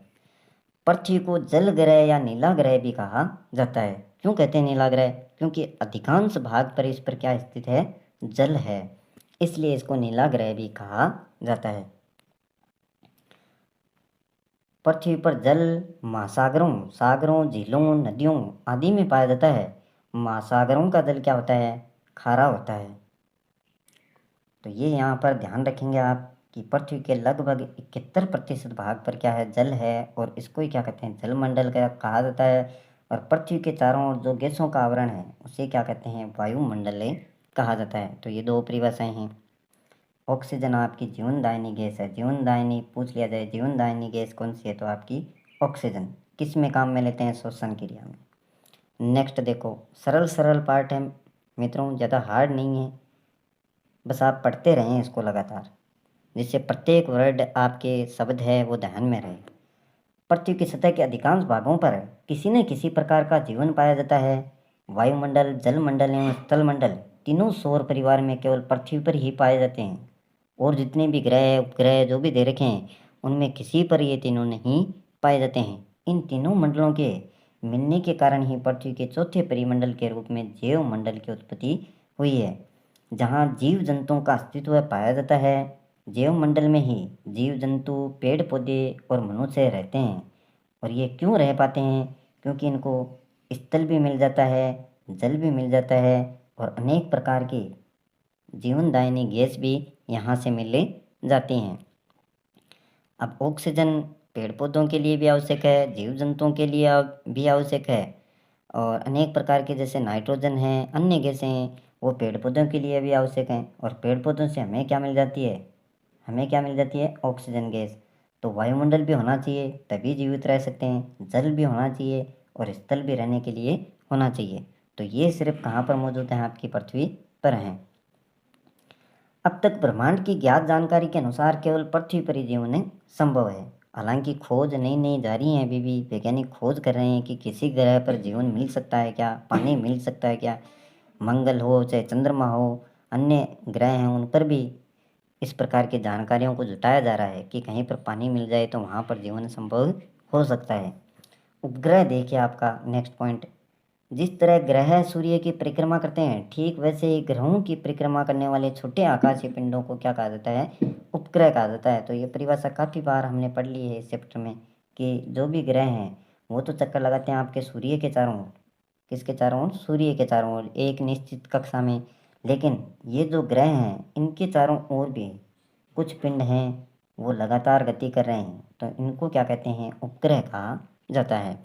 पृथ्वी को जल ग्रह या नीला ग्रह भी कहा जाता है। क्यों कहते हैं नीला ग्रह, क्योंकि अधिकांश भाग पर इस पर क्या स्थित है, जल है, इसलिए इसको नीला ग्रह भी कहा जाता है। पृथ्वी पर जल महासागरों, सागरों, झीलों, नदियों आदि में पाया जाता है। महासागरों का जल क्या होता है, खारा होता है। तो ये यहाँ पर ध्यान रखेंगे आप कि पृथ्वी के लगभग 71% भाग पर क्या है, जल है, और इसको ही क्या कहते हैं, जलमंडल का कहा जाता है। और पृथ्वी के चारों ओर जो गैसों का आवरण है उसे क्या कहते हैं, वायुमंडल कहा जाता है। तो ये 2 परिभाषाएं हैं। ऑक्सीजन आपकी जीवनदायिनी गैस है। जीवनदायिनी पूछ लिया जाए, जीवनदायिनी गैस कौन सी है, तो आपकी ऑक्सीजन। किस में काम में लेते हैं, श्वसन क्रिया में। नेक्स्ट देखो, सरल सरल पार्ट है मित्रों, ज़्यादा हार्ड नहीं है, बस आप पढ़ते रहें इसको लगातार, जिससे प्रत्येक वर्ड आपके शब्द है वो ध्यान में रहे। पृथ्वी की सतह के अधिकांश भागों पर किसी न किसी प्रकार का जीवन पाया जाता है। वायुमंडल, जलमंडल एवं स्थलमंडल तीनों सौर परिवार में केवल पृथ्वी पर ही पाए जाते हैं। और जितने भी ग्रह उपग्रह जो भी दे रखे हैं उनमें किसी पर ये तीनों नहीं पाए जाते हैं। इन तीनों मंडलों के मिलने के कारण ही पृथ्वी के चौथे परिमंडल के रूप में जैव मंडल की उत्पत्ति हुई है, जहाँ जीव जंतुओं का अस्तित्व पाया जाता है। जैव मंडल में ही जीव जंतु, पेड़ पौधे और मनुष्य रहते हैं। और ये क्यों रह पाते हैं, क्योंकि इनको स्थल भी मिल जाता है, जल भी मिल जाता है, और अनेक प्रकार की जीवनदायिनी गैस भी यहाँ से मिल जाती हैं। अब ऑक्सीजन पेड़ पौधों के लिए भी आवश्यक है, जीव जंतुओं के लिए भी आवश्यक है, और अनेक प्रकार के जैसे नाइट्रोजन है, अन्य गैसें हैं, वो पेड़ पौधों के लिए भी आवश्यक हैं। और पेड़ पौधों से हमें क्या मिल जाती है, हमें क्या मिल जाती है, ऑक्सीजन गैस। तो वायुमंडल भी होना चाहिए तभी जीवित रह सकते हैं, जल भी होना चाहिए और स्थल भी रहने के लिए होना चाहिए। तो ये सिर्फ कहाँ पर मौजूद है, आपकी पृथ्वी पर हैं। अब तक ब्रह्मांड की ज्ञात जानकारी के अनुसार केवल पृथ्वी पर ही जीवन संभव है। हालांकि खोज नई नई जारी है, अभी भी वैज्ञानिक खोज कर रहे हैं कि किसी ग्रह पर जीवन मिल सकता है क्या, पानी मिल सकता है क्या। मंगल हो चाहे चंद्रमा हो, अन्य ग्रह हैं उन पर भी इस प्रकार की जानकारियों को जुटाया जा रहा है कि कहीं पर पानी मिल जाए तो वहाँ पर जीवन संभव हो सकता है। उपग्रह देखिए आपका नेक्स्ट पॉइंट, जिस तरह ग्रह सूर्य की परिक्रमा करते हैं ठीक वैसे ही ग्रहों की परिक्रमा करने वाले छोटे आकाशीय पिंडों को क्या कहा जाता है, उपग्रह कहा जाता है। तो ये परिभाषा काफ़ी बार हमने पढ़ ली है इस चैप्टर में कि जो भी ग्रह हैं वो तो चक्कर लगाते हैं आपके सूर्य के चारों ओर। किसके चारों ओर, सूर्य के चारों ओर एक निश्चित कक्षा में। लेकिन ये जो ग्रह हैं इनके चारों ओर भी कुछ पिंड हैं वो लगातार गति कर रहे हैं, तो इनको क्या कहते हैं, उपग्रह कहा जाता है।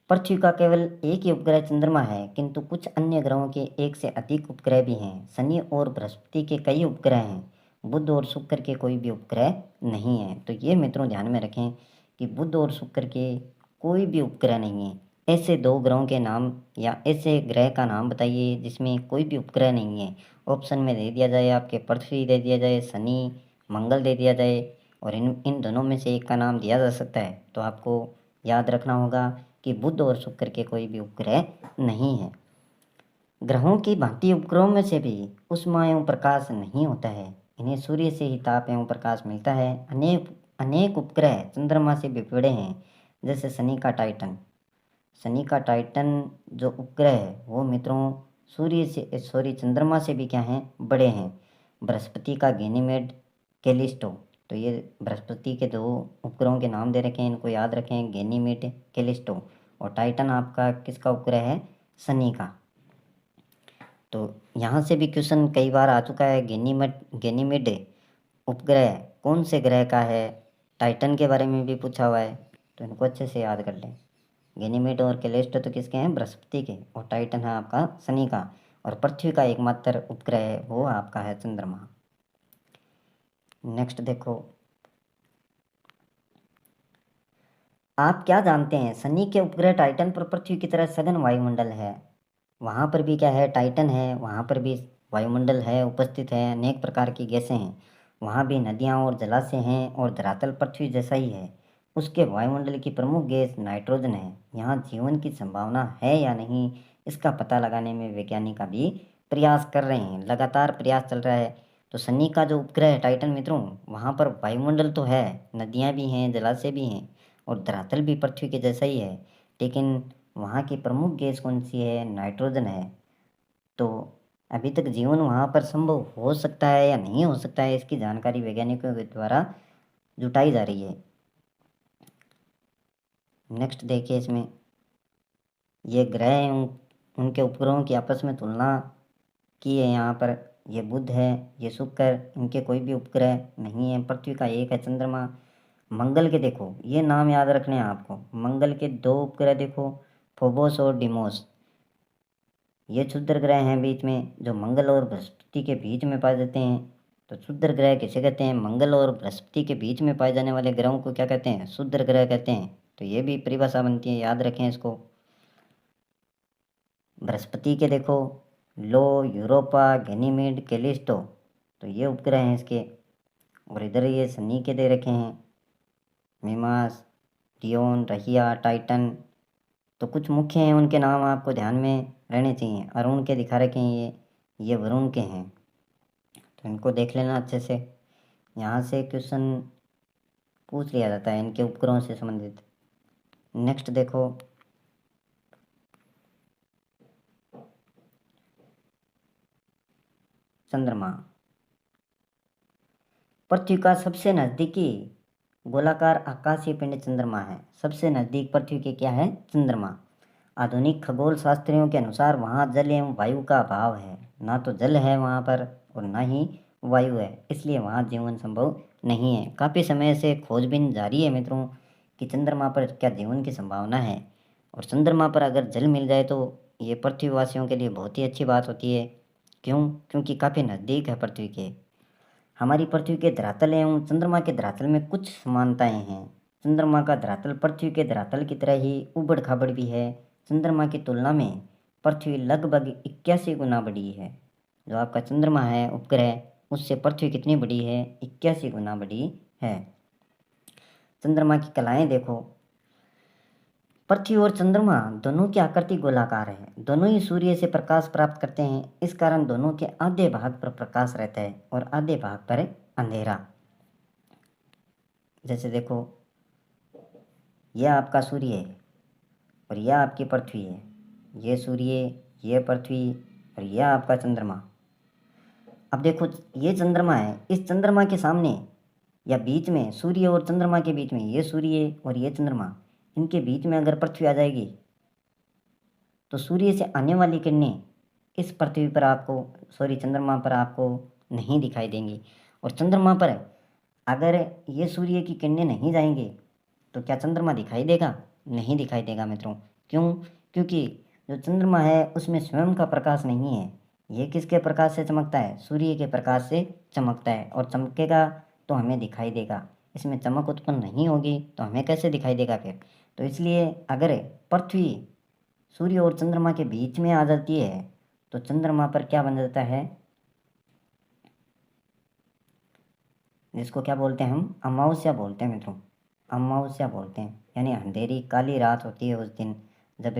पृथ्वी का केवल एक ही उपग्रह चंद्रमा है, किंतु कुछ अन्य ग्रहों के एक से अधिक उपग्रह भी हैं। शनि और बृहस्पति के कई उपग्रह हैं, बुध और शुक्र के कोई भी उपग्रह नहीं है। तो ये मित्रों ध्यान में रखें कि बुध और शुक्र के कोई भी उपग्रह नहीं है। ऐसे दो ग्रहों के नाम या ऐसे ग्रह का नाम बताइए जिसमें कोई भी उपग्रह नहीं है। ऑप्शन में दे दिया जाए आपके, पृथ्वी दे दिया जाए, शनि, मंगल दे दिया जाए, और इन दोनों में से एक का नाम दिया जा सकता है। तो आपको याद रखना होगा कि बुध और शुक्र के कोई भी उपग्रह नहीं है। ग्रहों की भांति उपग्रहों में से भी ऊष्मा एवं प्रकाश नहीं होता है, इन्हें सूर्य से ही ताप एवं प्रकाश मिलता है। अनेक अनेक उपग्रह चंद्रमा से भी बड़े हैं, जैसे शनि का टाइटन जो उपग्रह है वो मित्रों चंद्रमा से भी क्या हैं, बड़े हैं। बृहस्पति का गैनीमेड, कैलिस्टो, तो ये बृहस्पति के दो उपग्रहों के नाम दे रखे हैं, इनको याद रखें, गैनीमेड, कैलिस्टो। और टाइटन आपका किसका उपग्रह है, शनि का। तो यहाँ से भी क्वेश्चन कई बार आ चुका है, गैनीमेड उपग्रह कौन से ग्रह का है, टाइटन के बारे में भी पूछा हुआ है, तो इनको अच्छे से याद कर लें। गैनीमेड और कैलिस्टो तो किसके हैं, बृहस्पति के, और टाइटन है आपका शनि का। और पृथ्वी का एकमात्र उपग्रह है वो आपका है चंद्रमा। नेक्स्ट देखो, आप क्या जानते हैं, शनि के उपग्रह टाइटन पर पृथ्वी की तरह सघन वायुमंडल है। वहाँ पर भी क्या है, टाइटन है, वहाँ पर भी वायुमंडल है, उपस्थित है, अनेक प्रकार की गैसें हैं। वहाँ भी नदियाँ और जलाशय हैं, और धरातल पृथ्वी जैसा ही है। उसके वायुमंडल की प्रमुख गैस नाइट्रोजन है। यहाँ जीवन की संभावना है या नहीं, इसका पता लगाने में वैज्ञानिक अभी प्रयास कर रहे हैं, लगातार प्रयास चल रहा है। तो शनि का जो उपग्रह है टाइटन मित्रों, वहाँ पर वायुमंडल तो है, नदियाँ भी हैं, जलाशय भी हैं, और धरातल भी पृथ्वी के जैसा ही है, लेकिन वहाँ की प्रमुख गैस कौन सी है, नाइट्रोजन है। तो अभी तक जीवन वहाँ पर संभव हो सकता है या नहीं हो सकता है, इसकी जानकारी वैज्ञानिकों के द्वारा जुटाई जा रही है। नेक्स्ट देखिए, इसमें ये ग्रह हैं, उनके उपग्रहों की आपस में तुलना की है यहाँ पर। ये बुध है, ये शुक्र, इनके कोई भी उपग्रह नहीं है। पृथ्वी का एक है चंद्रमा। मंगल के देखो, ये नाम याद रखने हैं आपको, मंगल के दो उपग्रह देखो, फोबोस और डिमोस। ये क्षुद्र ग्रह हैं बीच में, जो मंगल और बृहस्पति के बीच में पाए जाते हैं। तो क्षुद्र ग्रह किसे कहते हैं, मंगल और बृहस्पति के बीच में पाए जाने वाले ग्रहों को क्या कहते हैं, क्षुद्र ग्रह कहते हैं। तो ये भी परिभाषा बनती है, याद रखें इसको। बृहस्पति के देखो, लो, यूरोपा, गैनीमेड, कैलिस्टो, तो ये उपग्रह हैं इसके। और इधर ये शनि के दे रखे हैं, मिमास, डियोन, रहिया, टाइटन। तो कुछ मुख्य हैं, उनके नाम आपको ध्यान में रहने चाहिए। अरुण के दिखा रखे हैं, ये वरुण के हैं, तो इनको देख लेना अच्छे से। यहाँ से क्वेश्चन पूछ लिया जाता है इनके उपग्रहों से संबंधित। नेक्स्ट देखो, चंद्रमा। पृथ्वी का सबसे नज़दीकी गोलाकार आकाशीय पिंड चंद्रमा है। सबसे नज़दीक पृथ्वी के क्या है, चंद्रमा। आधुनिक खगोल शास्त्रियों के अनुसार वहाँ जल एवं वायु का अभाव है, ना तो जल है वहाँ पर और ना ही वायु है, इसलिए वहाँ जीवन संभव नहीं है। काफ़ी समय से खोजबीन जारी है मित्रों कि चंद्रमा पर क्या जीवन की संभावना है, और चंद्रमा पर अगर जल मिल जाए तो ये पृथ्वीवासियों के लिए बहुत ही अच्छी बात होती है। क्यों, क्योंकि काफ़ी नज़दीक है पृथ्वी के। हमारी पृथ्वी के धरातल एवं चंद्रमा के धरातल में कुछ समानताएं हैं। चंद्रमा का धरातल पृथ्वी के धरातल की तरह ही उबड़ खाबड़ भी है। चंद्रमा की तुलना में पृथ्वी लगभग 81 गुना बड़ी है। जो आपका चंद्रमा है उपग्रह, उससे पृथ्वी कितनी बड़ी है, 81 गुना बड़ी है। चंद्रमा की कलाएं देखो, पृथ्वी और चंद्रमा दोनों की आकृति गोलाकार है। दोनों ही सूर्य से प्रकाश प्राप्त करते हैं, इस कारण दोनों के आधे भाग पर प्रकाश रहता है और आधे भाग पर अंधेरा। जैसे देखो, यह आपका सूर्य है और यह आपकी पृथ्वी है। ये सूर्य, ये पृथ्वी और यह आपका चंद्रमा। अब देखो, ये चंद्रमा है, इस चंद्रमा के सामने या बीच में, सूर्य और चंद्रमा के बीच में, ये सूर्य और ये चंद्रमा, इनके बीच में अगर पृथ्वी आ जाएगी तो सूर्य से आने वाली किरणें इस पृथ्वी पर आपको, चंद्रमा पर आपको नहीं दिखाई देंगी। और चंद्रमा पर अगर ये सूर्य की किरणें नहीं जाएंगी तो क्या चंद्रमा दिखाई देगा? नहीं दिखाई देगा मित्रों। क्यों? क्योंकि जो चंद्रमा है उसमें स्वयं का प्रकाश नहीं है। ये किसके प्रकाश से चमकता है? सूर्य के प्रकाश से चमकता है, और चमकेगा तो हमें दिखाई देगा। इसमें चमक उत्पन्न नहीं होगी तो हमें कैसे दिखाई देगा फिर? तो इसलिए अगर पृथ्वी सूर्य और चंद्रमा के बीच में आ जाती है तो चंद्रमा पर क्या बन जाता है, जिसको क्या बोलते हैं हम? अमावस्या बोलते हैं मित्रों। अमावस्या बोलते हैं, यानी अंधेरी काली रात होती है उस दिन, जब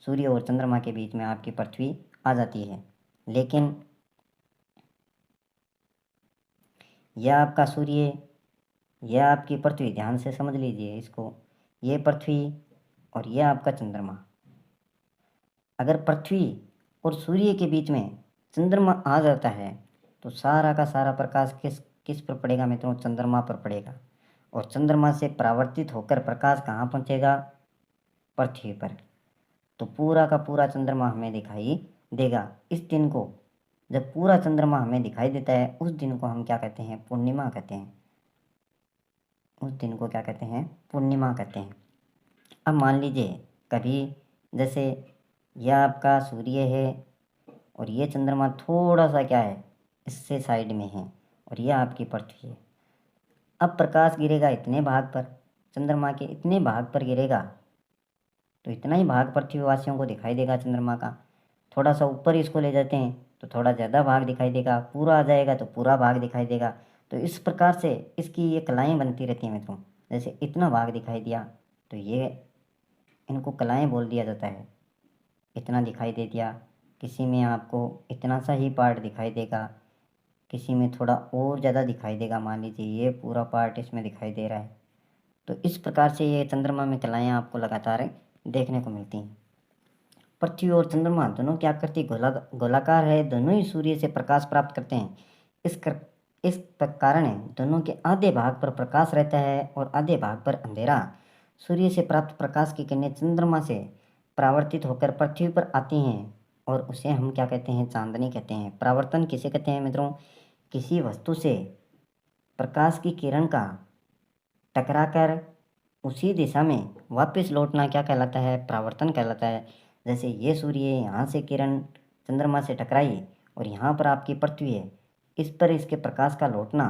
सूर्य और चंद्रमा के बीच में आपकी पृथ्वी आ जाती है। लेकिन यह आपका सूर्य, यह आपकी पृथ्वी, ध्यान से समझ लीजिए इसको, ये पृथ्वी और यह आपका चंद्रमा। अगर पृथ्वी और सूर्य के बीच में चंद्रमा आ जाता है तो सारा का सारा प्रकाश किस किस पर पड़ेगा मित्रों? चंद्रमा पर पड़ेगा। और चंद्रमा से परावर्तित होकर प्रकाश कहाँ पहुँचेगा? पृथ्वी पर। तो पूरा का पूरा चंद्रमा हमें दिखाई देगा। इस दिन को, जब पूरा चंद्रमा हमें दिखाई देता है, उस दिन को हम क्या कहते हैं? पूर्णिमा कहते हैं। उस दिन को क्या कहते हैं? पूर्णिमा कहते हैं। अब मान लीजिए कभी, जैसे यह आपका सूर्य है और ये चंद्रमा थोड़ा सा क्या है, इससे साइड में है, और यह आपकी पृथ्वी है। अब प्रकाश गिरेगा इतने भाग पर, चंद्रमा के इतने भाग पर गिरेगा, तो इतना ही भाग पृथ्वीवासियों को दिखाई देगा चंद्रमा का। थोड़ा सा ऊपर इसको ले जाते हैं तो थोड़ा ज़्यादा भाग दिखाई देगा, पूरा आ जाएगा तो पूरा भाग दिखाई देगा। तो इस प्रकार से इसकी ये कलाएँ बनती रहती हैं मित्रों। जैसे इतना भाग दिखाई दिया तो ये, इनको कलाएँ बोल दिया जाता है। इतना दिखाई दे दिया, किसी में आपको इतना सा ही पार्ट दिखाई देगा, किसी में थोड़ा और ज़्यादा दिखाई देगा। मान लीजिए ये पूरा पार्ट इसमें दिखाई दे रहा है। तो इस प्रकार से ये चंद्रमा में कलाएँ आपको लगातार देखने को मिलती हैं। पृथ्वी और चंद्रमा दोनों की आकृति गोलाकार है, दोनों ही सूर्य से प्रकाश प्राप्त करते हैं। इस कारण दोनों के आधे भाग पर प्रकाश रहता है और आधे भाग पर अंधेरा। सूर्य से प्राप्त प्रकाश की किरणें चंद्रमा से परावर्तित होकर पृथ्वी पर आती हैं और उसे हम क्या कहते हैं? चांदनी कहते हैं। परावर्तन किसे कहते हैं मित्रों? किसी वस्तु से प्रकाश की किरण का टकराकर उसी दिशा में वापस लौटना क्या कहलाता है? परावर्तन कहलाता है। जैसे ये सूर्य है, यहाँ से किरण चंद्रमा से टकराई और यहाँ पर आपकी पृथ्वी है, इस पर इसके प्रकाश का लौटना,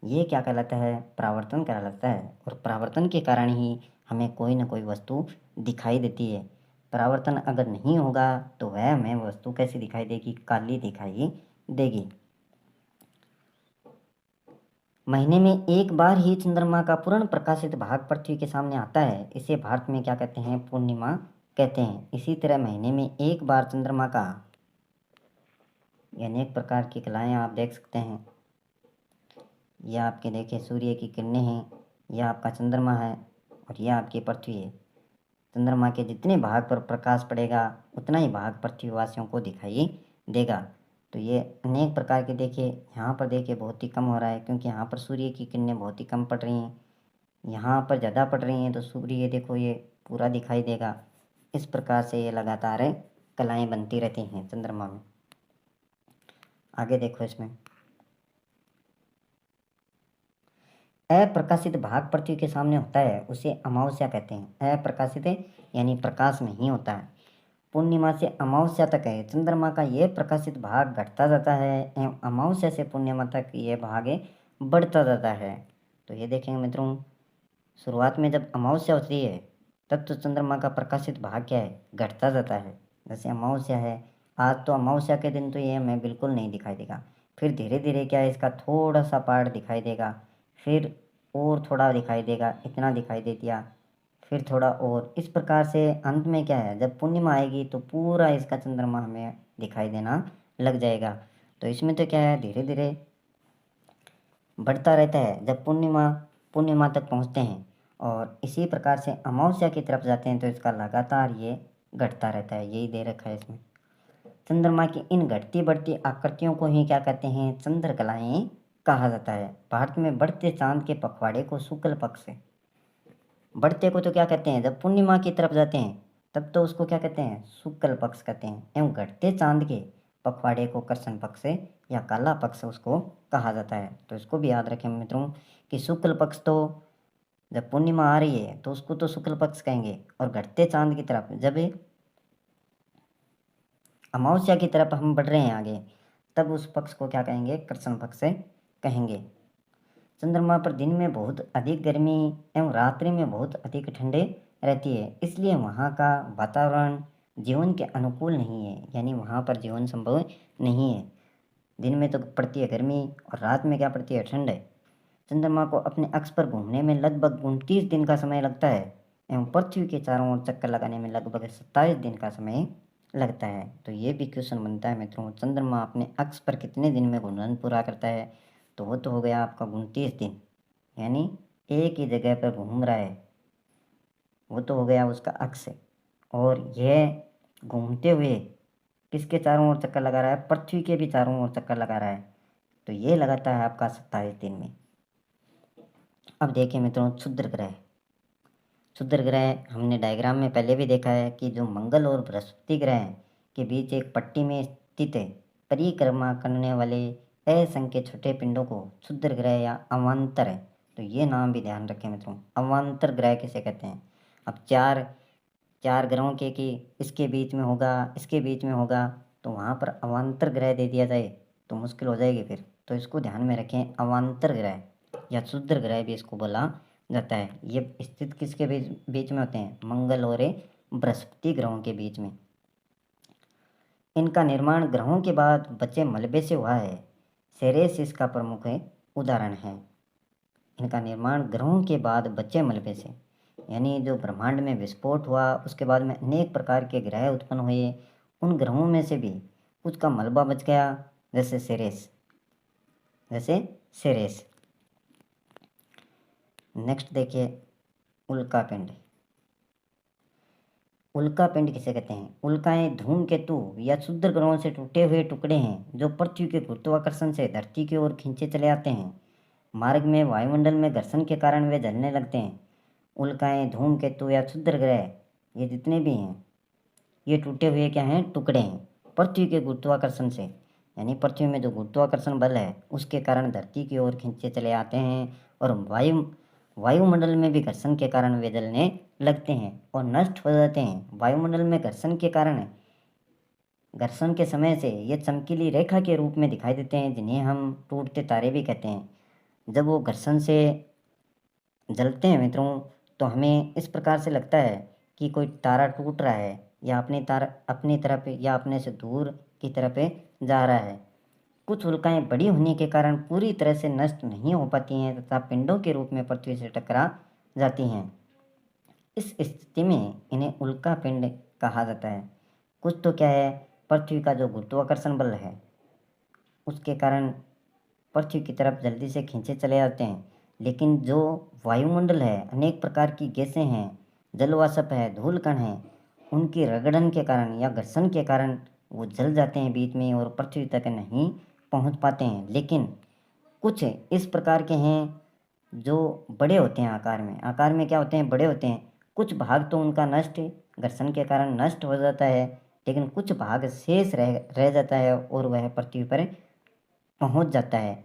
ये क्या कहलाता है? परावर्तन कहलाता है। और परावर्तन के कारण ही हमें कोई ना कोई वस्तु दिखाई देती है। परावर्तन अगर नहीं होगा तो वह हमें वस्तु कैसी दिखाई देगी? काली दिखाई देगी। महीने में एक बार ही चंद्रमा का पूर्ण प्रकाशित भाग पृथ्वी के सामने आता है। इसे भारत में क्या कहते हैं? पूर्णिमा कहते हैं। इसी तरह महीने में एक बार चंद्रमा का, ये अनेक प्रकार की कलाएँ आप देख सकते हैं। यह आपके देखिए सूर्य की किरणें हैं, यह आपका चंद्रमा है और यह आपकी पृथ्वी है। चंद्रमा के जितने भाग पर प्रकाश पड़ेगा उतना ही भाग पृथ्वीवासियों को दिखाई देगा। तो ये अनेक प्रकार के, देखिए यहाँ पर देखिए बहुत ही कम हो रहा है क्योंकि यहाँ पर सूर्य की किरणें बहुत ही कम पड़ रही हैं। यहाँ पर ज़्यादा पड़ रही हैं तो सूर्य देखो ये पूरा दिखाई देगा। इस प्रकार से ये लगातार कलाएँ बनती रहती हैं चंद्रमा में। आगे देखो, इसमें अप्रकाशित भाग पृथ्वी के सामने होता है उसे अमावस्या कहते हैं। अप्रकाशित यानी प्रकाश नहीं होता है। पूर्णिमा से अमावस्या तक है चंद्रमा का ये प्रकाशित भाग घटता जाता है एवं अमावस्या से पूर्णिमा तक ये भाग बढ़ता जाता है। तो ये देखेंगे मित्रों, शुरुआत में जब अमावस्या होती है तब तो चंद्रमा का प्रकाशित भाग क्या है? घटता जाता है। जैसे अमावस्या है आज, तो अमावस्या के दिन तो ये हमें बिल्कुल नहीं दिखाई देगा। फिर धीरे धीरे क्या है, इसका थोड़ा सा पार्ट दिखाई देगा, फिर और थोड़ा दिखाई देगा, इतना दिखाई दे दिया, फिर थोड़ा और। इस प्रकार से अंत में क्या है, जब पूर्णिमा आएगी तो पूरा इसका चंद्रमा हमें दिखाई देना लग जाएगा। तो इसमें तो क्या है, धीरे धीरे बढ़ता रहता है जब पूर्णिमा तक पहुंचते हैं, और इसी प्रकार से अमावस्या की तरफ जाते हैं तो इसका लगातार ये घटता रहता है। यही दे रखा है इसमें। चंद्रमा की इन घटती बढ़ती आकृतियों को ही क्या कहते हैं? चंद्रकलाएं कहा जाता है। भारत में बढ़ते चांद के पखवाड़े को शुक्ल पक्ष से, बढ़ते को तो क्या कहते हैं? जब पूर्णिमा की तरफ जाते हैं तब तो उसको क्या कहते हैं? शुक्ल पक्ष कहते हैं। एवं घटते चांद के पखवाड़े को कृष्ण पक्ष या काला पक्ष उसको कहा जाता है। तो इसको भी याद रखें मित्रों कि शुक्ल पक्ष तो जब पूर्णिमा आ रही है तो उसको तो शुक्ल पक्ष कहेंगे, और घटते चांद की तरफ जब अमावस्या की तरफ हम बढ़ रहे हैं आगे, तब उस पक्ष को क्या कहेंगे? कृष्ण पक्ष कहेंगे। चंद्रमा पर दिन में बहुत अधिक गर्मी एवं रात्रि में बहुत अधिक ठंडे रहती है, इसलिए वहाँ का वातावरण जीवन के अनुकूल नहीं है, यानी वहाँ पर जीवन संभव नहीं है। दिन में तो पड़ती है गर्मी और रात में क्या पड़ती है? ठंड। चंद्रमा को अपने अक्ष पर घूमने में लगभग 29 दिन का समय लगता है एवं पृथ्वी के चारों ओर चक्कर लगाने में लगभग 27 दिन का समय लगता है। तो ये भी क्वेश्चन बनता है मित्रों, चंद्रमा अपने अक्ष पर कितने दिन में घूर्णन पूरा करता है? तो वो तो हो गया आपका 29 दिन, यानी एक ही जगह पर घूम रहा है, वो तो हो गया उसका अक्ष। और यह घूमते हुए किसके चारों ओर चक्कर लगा रहा है? पृथ्वी के भी चारों ओर चक्कर लगा रहा है। तो ये लगाता है आपका 27 दिन में। अब देखिए मित्रों, क्षुद्र ग्रह। क्षुद्र ग्रह हमने डायग्राम में पहले भी देखा है कि जो मंगल और बृहस्पति ग्रह के बीच एक पट्टी में स्थित है, परिक्रमा करने वाले असंख्य छोटे पिंडों को क्षुद्र ग्रह या अवान्तर है। तो ये नाम भी ध्यान रखें मित्रों, अवान्तर ग्रह किसे कहते हैं? अब चार चार ग्रहों के कि इसके बीच में होगा, इसके बीच में होगा, तो वहाँ पर अवान्तर ग्रह दे दिया जाए तो मुश्किल हो जाएगी फिर। तो इसको ध्यान में रखें, अवान्तर ग्रह या क्षुद्र ग्रह भी इसको बोला जाता है। ये स्थित किसके बीच में होते हैं? मंगल और बृहस्पति ग्रहों के बीच में। इनका निर्माण ग्रहों के बाद बचे मलबे से हुआ है। सेरेस इसका प्रमुख उदाहरण है। इनका निर्माण ग्रहों के बाद बचे मलबे से, यानी जो ब्रह्मांड में विस्फोट हुआ उसके बाद में अनेक प्रकार के ग्रह उत्पन्न हुए, उन ग्रहों में से भी कुछ का मलबा बच गया, जैसे सेरेस। नेक्स्ट देखिए, उल्कापिंड। उल्कापिंड किसे कहते हैं? उल्काएं धूमकेतु या क्षुद्र ग्रहों से टूटे हुए टुकड़े हैं जो पृथ्वी के गुरुत्वाकर्षण से धरती की ओर खींचे चले आते हैं। मार्ग में वायुमंडल में घर्षण के कारण वे जलने लगते हैं। उल्काएं, धूमकेतु या क्षुद्र ग्रह, ये जितने भी हैं, ये टूटे हुए क्या हैं? टुकड़े हैं। पृथ्वी के गुरुत्वाकर्षण से, यानी पृथ्वी में जो गुरुत्वाकर्षण बल है उसके कारण धरती की ओर खींचे चले आते हैं, और वायुमंडल में भी घर्षण के कारण वे जलने लगते हैं और नष्ट हो जाते हैं। वायुमंडल में घर्षण के कारण, घर्षण के समय से ये चमकीली रेखा के रूप में दिखाई देते हैं, जिन्हें हम टूटते तारे भी कहते हैं। जब वो घर्षण से जलते हैं मित्रों, तो हमें इस प्रकार से लगता है कि कोई तारा टूट रहा है या अपनी तरफ या अपने से दूर की तरफ जा रहा है। कुछ उल्काएं बड़ी होने के कारण पूरी तरह से नष्ट नहीं हो पाती हैं तथा पिंडों के रूप में पृथ्वी से टकरा जाती हैं। इस स्थिति में इन्हें उल्का पिंड कहा जाता है। कुछ तो क्या है, पृथ्वी का जो गुरुत्वाकर्षण बल है उसके कारण पृथ्वी की तरफ जल्दी से खींचे चले जाते हैं, लेकिन जो वायुमंडल है, अनेक प्रकार की गैसें हैं, जलवाष्प है, धूल कण है, उनकी रगड़न के कारण या घर्षण के कारण वो जल जाते हैं बीच में और पृथ्वी तक नहीं पहुंच पाते हैं। लेकिन कुछ इस प्रकार के हैं जो बड़े होते हैं आकार में क्या होते हैं? बड़े होते हैं। कुछ भाग तो उनका नष्ट घर्षण के कारण नष्ट हो जाता है, लेकिन कुछ भाग शेष रह जाता है और वह पृथ्वी पर पहुंच जाता है,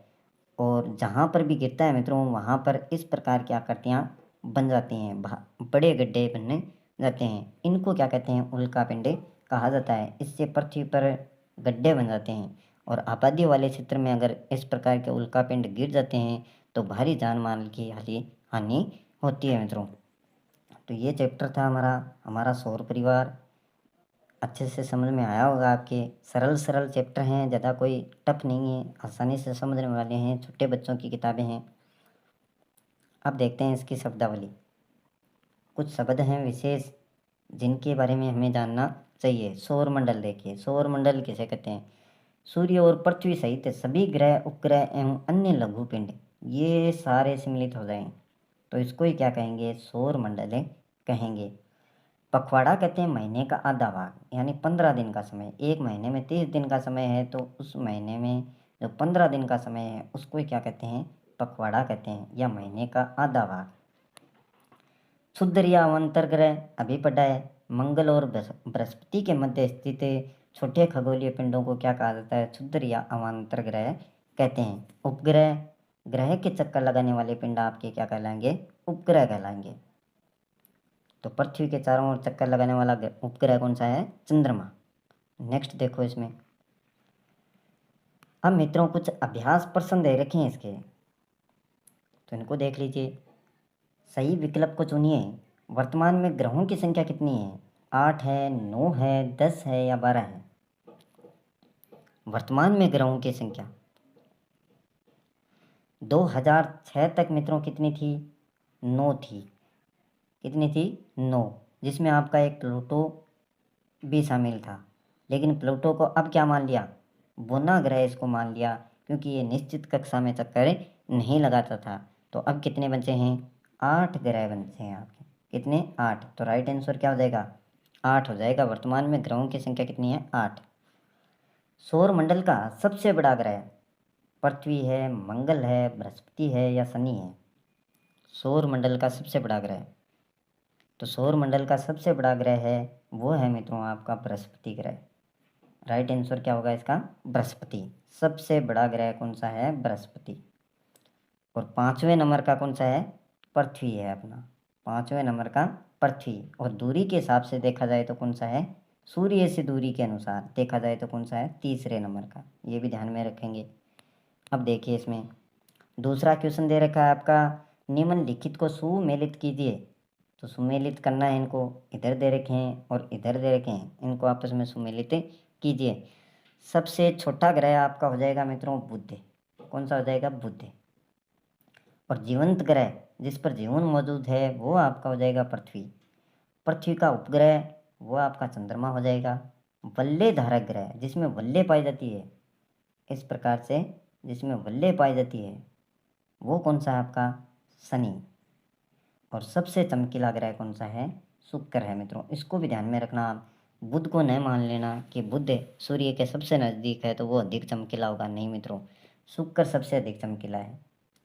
और जहाँ पर भी गिरता है मित्रों वहाँ पर इस प्रकार की आकृतियाँ बन जाती हैं, बड़े गड्ढे बनने जाते हैं। इनको क्या कहते हैं? उल्कापिंड कहा जाता है। इससे पृथ्वी पर गड्ढे बन जाते हैं, और आबादी वाले क्षेत्र में अगर इस प्रकार के उल्कापिंड गिर जाते हैं तो भारी जान माल की हानि होती है मित्रों। तो ये चैप्टर था हमारा सौर परिवार। अच्छे से समझ में आया होगा आपके। सरल चैप्टर हैं, ज़्यादा कोई टफ नहीं है, आसानी से समझने वाले हैं, छोटे बच्चों की किताबें हैं। अब देखते हैं इसकी शब्दावली। कुछ शब्द हैं विशेष जिनके बारे में हमें जानना चाहिए। सौरमंडल देखिए, सौरमंडल किसे कहते हैं? सूर्य और पृथ्वी सहित सभी ग्रह, उपग्रह एवं अन्य लघु पिंड ये सारे सम्मिलित हो जाएं तो इसको ही क्या कहेंगे? सौरमंडल कहेंगे। पखवाड़ा कहते हैं महीने का आधा भाग, यानी 15 दिन का समय। एक महीने में 30 दिन का समय है, तो उस महीने में जो 15 दिन का समय है उसको ही क्या कहते हैं? पखवाड़ा कहते हैं, या महीने का आधा भाग। क्षुद्र या अवंतर ग्रह अभी पढ़ा है। मंगल और बृहस्पति के मध्य स्थित छोटे खगोलीय पिंडों को क्या कहा जाता है? क्षुद्र या अवान्तर ग्रह कहते हैं। उपग्रह, ग्रह के चक्कर लगाने वाले पिंड आपके क्या कहलाएंगे? उपग्रह कहलाएंगे। तो पृथ्वी के चारों ओर चक्कर लगाने वाला उपग्रह कौन सा है? चंद्रमा। नेक्स्ट देखो इसमें, अब मित्रों कुछ अभ्यास प्रश्न दे रखे हैं इसके, तो इनको देख लीजिए। सही विकल्प को चुनिए। वर्तमान में ग्रहों की संख्या कितनी है? 8 है, 9 है, 10 है या 12 है? वर्तमान में ग्रहों की संख्या 2006 तक मित्रों कितनी थी? 9 थी। कितनी थी? 9, जिसमें आपका एक प्लूटो भी शामिल था। लेकिन प्लूटो को अब क्या मान लिया? बोना ग्रह इसको मान लिया, क्योंकि ये निश्चित कक्षा में चक्कर नहीं लगाता था। तो अब कितने बचे हैं? 8 ग्रह बचे हैं आपके। कितने? 8। तो राइट आंसर क्या हो जाएगा? 8 हो जाएगा। वर्तमान में ग्रहों की संख्या कितनी है? 8। सौर मंडल का सबसे बड़ा ग्रह पृथ्वी है, मंगल है, बृहस्पति है या शनि है? सौर मंडल का सबसे बड़ा ग्रह, तो सौर मंडल का सबसे बड़ा ग्रह है वो है मित्रों आपका बृहस्पति ग्रह। राइट आंसर क्या होगा इसका? बृहस्पति। सबसे बड़ा ग्रह कौन सा है? बृहस्पति। और 5वें नंबर का कौन सा है? पृथ्वी है अपना। 5वें नंबर का पृथ्वी। और दूरी के हिसाब से देखा जाए तो कौन सा है? सूर्य से दूरी के अनुसार देखा जाए तो कौन सा है? तीसरे नंबर का। ये भी ध्यान में रखेंगे। अब देखिए इसमें दूसरा क्वेश्चन दे रखा है आपका, निम्नलिखित को सुमेलित कीजिए। तो सुमेलित करना है इनको, इधर दे रखे हैं और इधर दे रखे हैं, इनको आपस में सुमेलित कीजिए। सबसे छोटा ग्रह आपका हो जाएगा मित्रों बुध। कौन सा हो जाएगा? बुध। और जीवंत ग्रह जिस पर जीवन मौजूद है वो आपका हो जाएगा पृथ्वी। पृथ्वी का उपग्रह वो आपका चंद्रमा हो जाएगा। वल्ले धारक ग्रह जिसमें वल्ले पाई जाती है, इस प्रकार से जिसमें वल्ले पाई जाती है, वो कौन सा है आपका? शनि। और सबसे चमकीला ग्रह कौन सा है? शुक्र है मित्रों। इसको भी ध्यान में रखना आप। बुध को न मान लेना कि बुध सूर्य के सबसे नज़दीक है तो वो अधिक चमकीला होगा। नहीं मित्रों, शुक्र सबसे अधिक चमकीला है,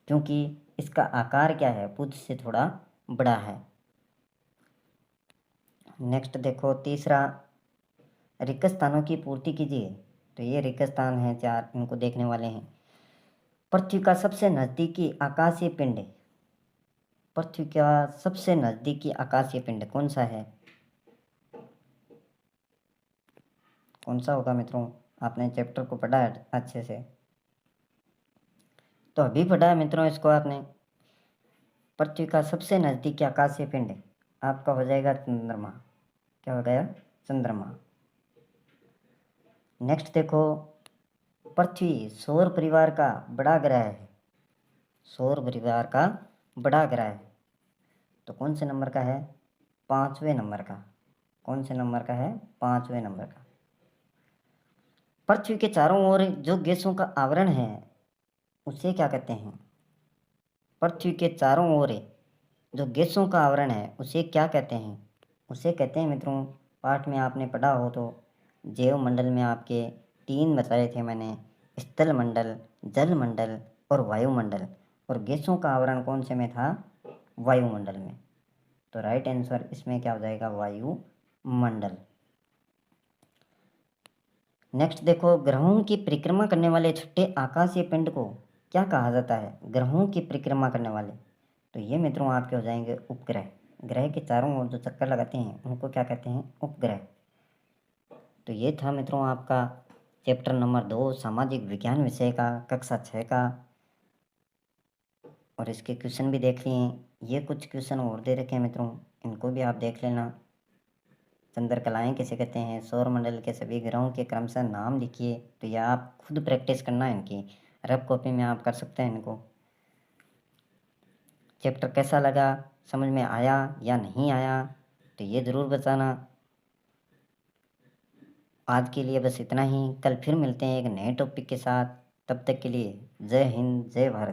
क्योंकि इसका आकार क्या है? बुध से थोड़ा बड़ा है। नेक्स्ट देखो तीसरा, रिक्त स्थानों की पूर्ति कीजिए। तो ये रिक्त स्थान है 4, इनको देखने वाले हैं। पृथ्वी का सबसे नज़दीकी आकाशीय पिंड, पृथ्वी का सबसे नज़दीकी आकाशीय पिंड कौन सा है? कौन सा होगा मित्रों? आपने चैप्टर को पढ़ा है अच्छे से? तो अभी पढ़ा है मित्रों इसको आपने। पृथ्वी का सबसे नज़दीकी आकाशीय पिंड आपका हो जाएगा चंद्रमा। क्या हो गया? चंद्रमा। नेक्स्ट देखो, पृथ्वी सौर परिवार का बड़ा ग्रह है। सौर परिवार का बड़ा ग्रह है तो कौन से नंबर का है? 5वें नंबर का। कौन से नंबर का है? 5वें नंबर का। पृथ्वी के चारों ओर जो गैसों का आवरण है उसे क्या कहते हैं? पृथ्वी के चारों ओर जो गैसों का आवरण है उसे क्या कहते हैं? उसे कहते हैं मित्रों, पाठ में आपने पढ़ा हो तो जैव मंडल में आपके 3 बताए थे मैंने, स्थल मंडल, जल मंडल और वायुमंडल। और गैसों का आवरण कौन से में था? वायुमंडल में। तो राइट आंसर इसमें क्या हो जाएगा? वायुमंडल। नेक्स्ट देखो, ग्रहों की परिक्रमा करने वाले छठे आकाशीय पिंड को क्या कहा जाता है? ग्रहों की परिक्रमा करने वाले, तो ये मित्रों आपके हो जाएंगे उपग्रह। ग्रह के चारों ओर जो चक्कर लगाते हैं उनको क्या कहते हैं? उपग्रह। तो ये था मित्रों आपका चैप्टर नंबर 2 सामाजिक विज्ञान विषय का, कक्षा 6 का। और इसके क्वेश्चन भी देख लिए। ये कुछ क्वेश्चन और दे रखे हैं मित्रों, इनको भी आप देख लेना। चंद्रकलाएँ किसे कहते हैं? सौरमंडल के सभी ग्रहों के क्रमशः नाम लिखिए। तो यह आप खुद प्रैक्टिस करना है इनकी, रफ कॉपी में आप कर सकते हैं इनको। चैप्टर कैसा लगा, समझ में आया या नहीं आया, तो ये ज़रूर बताना। आज के लिए बस इतना ही। कल फिर मिलते हैं एक नए टॉपिक के साथ। तब तक के लिए जय हिंद, जय भारत।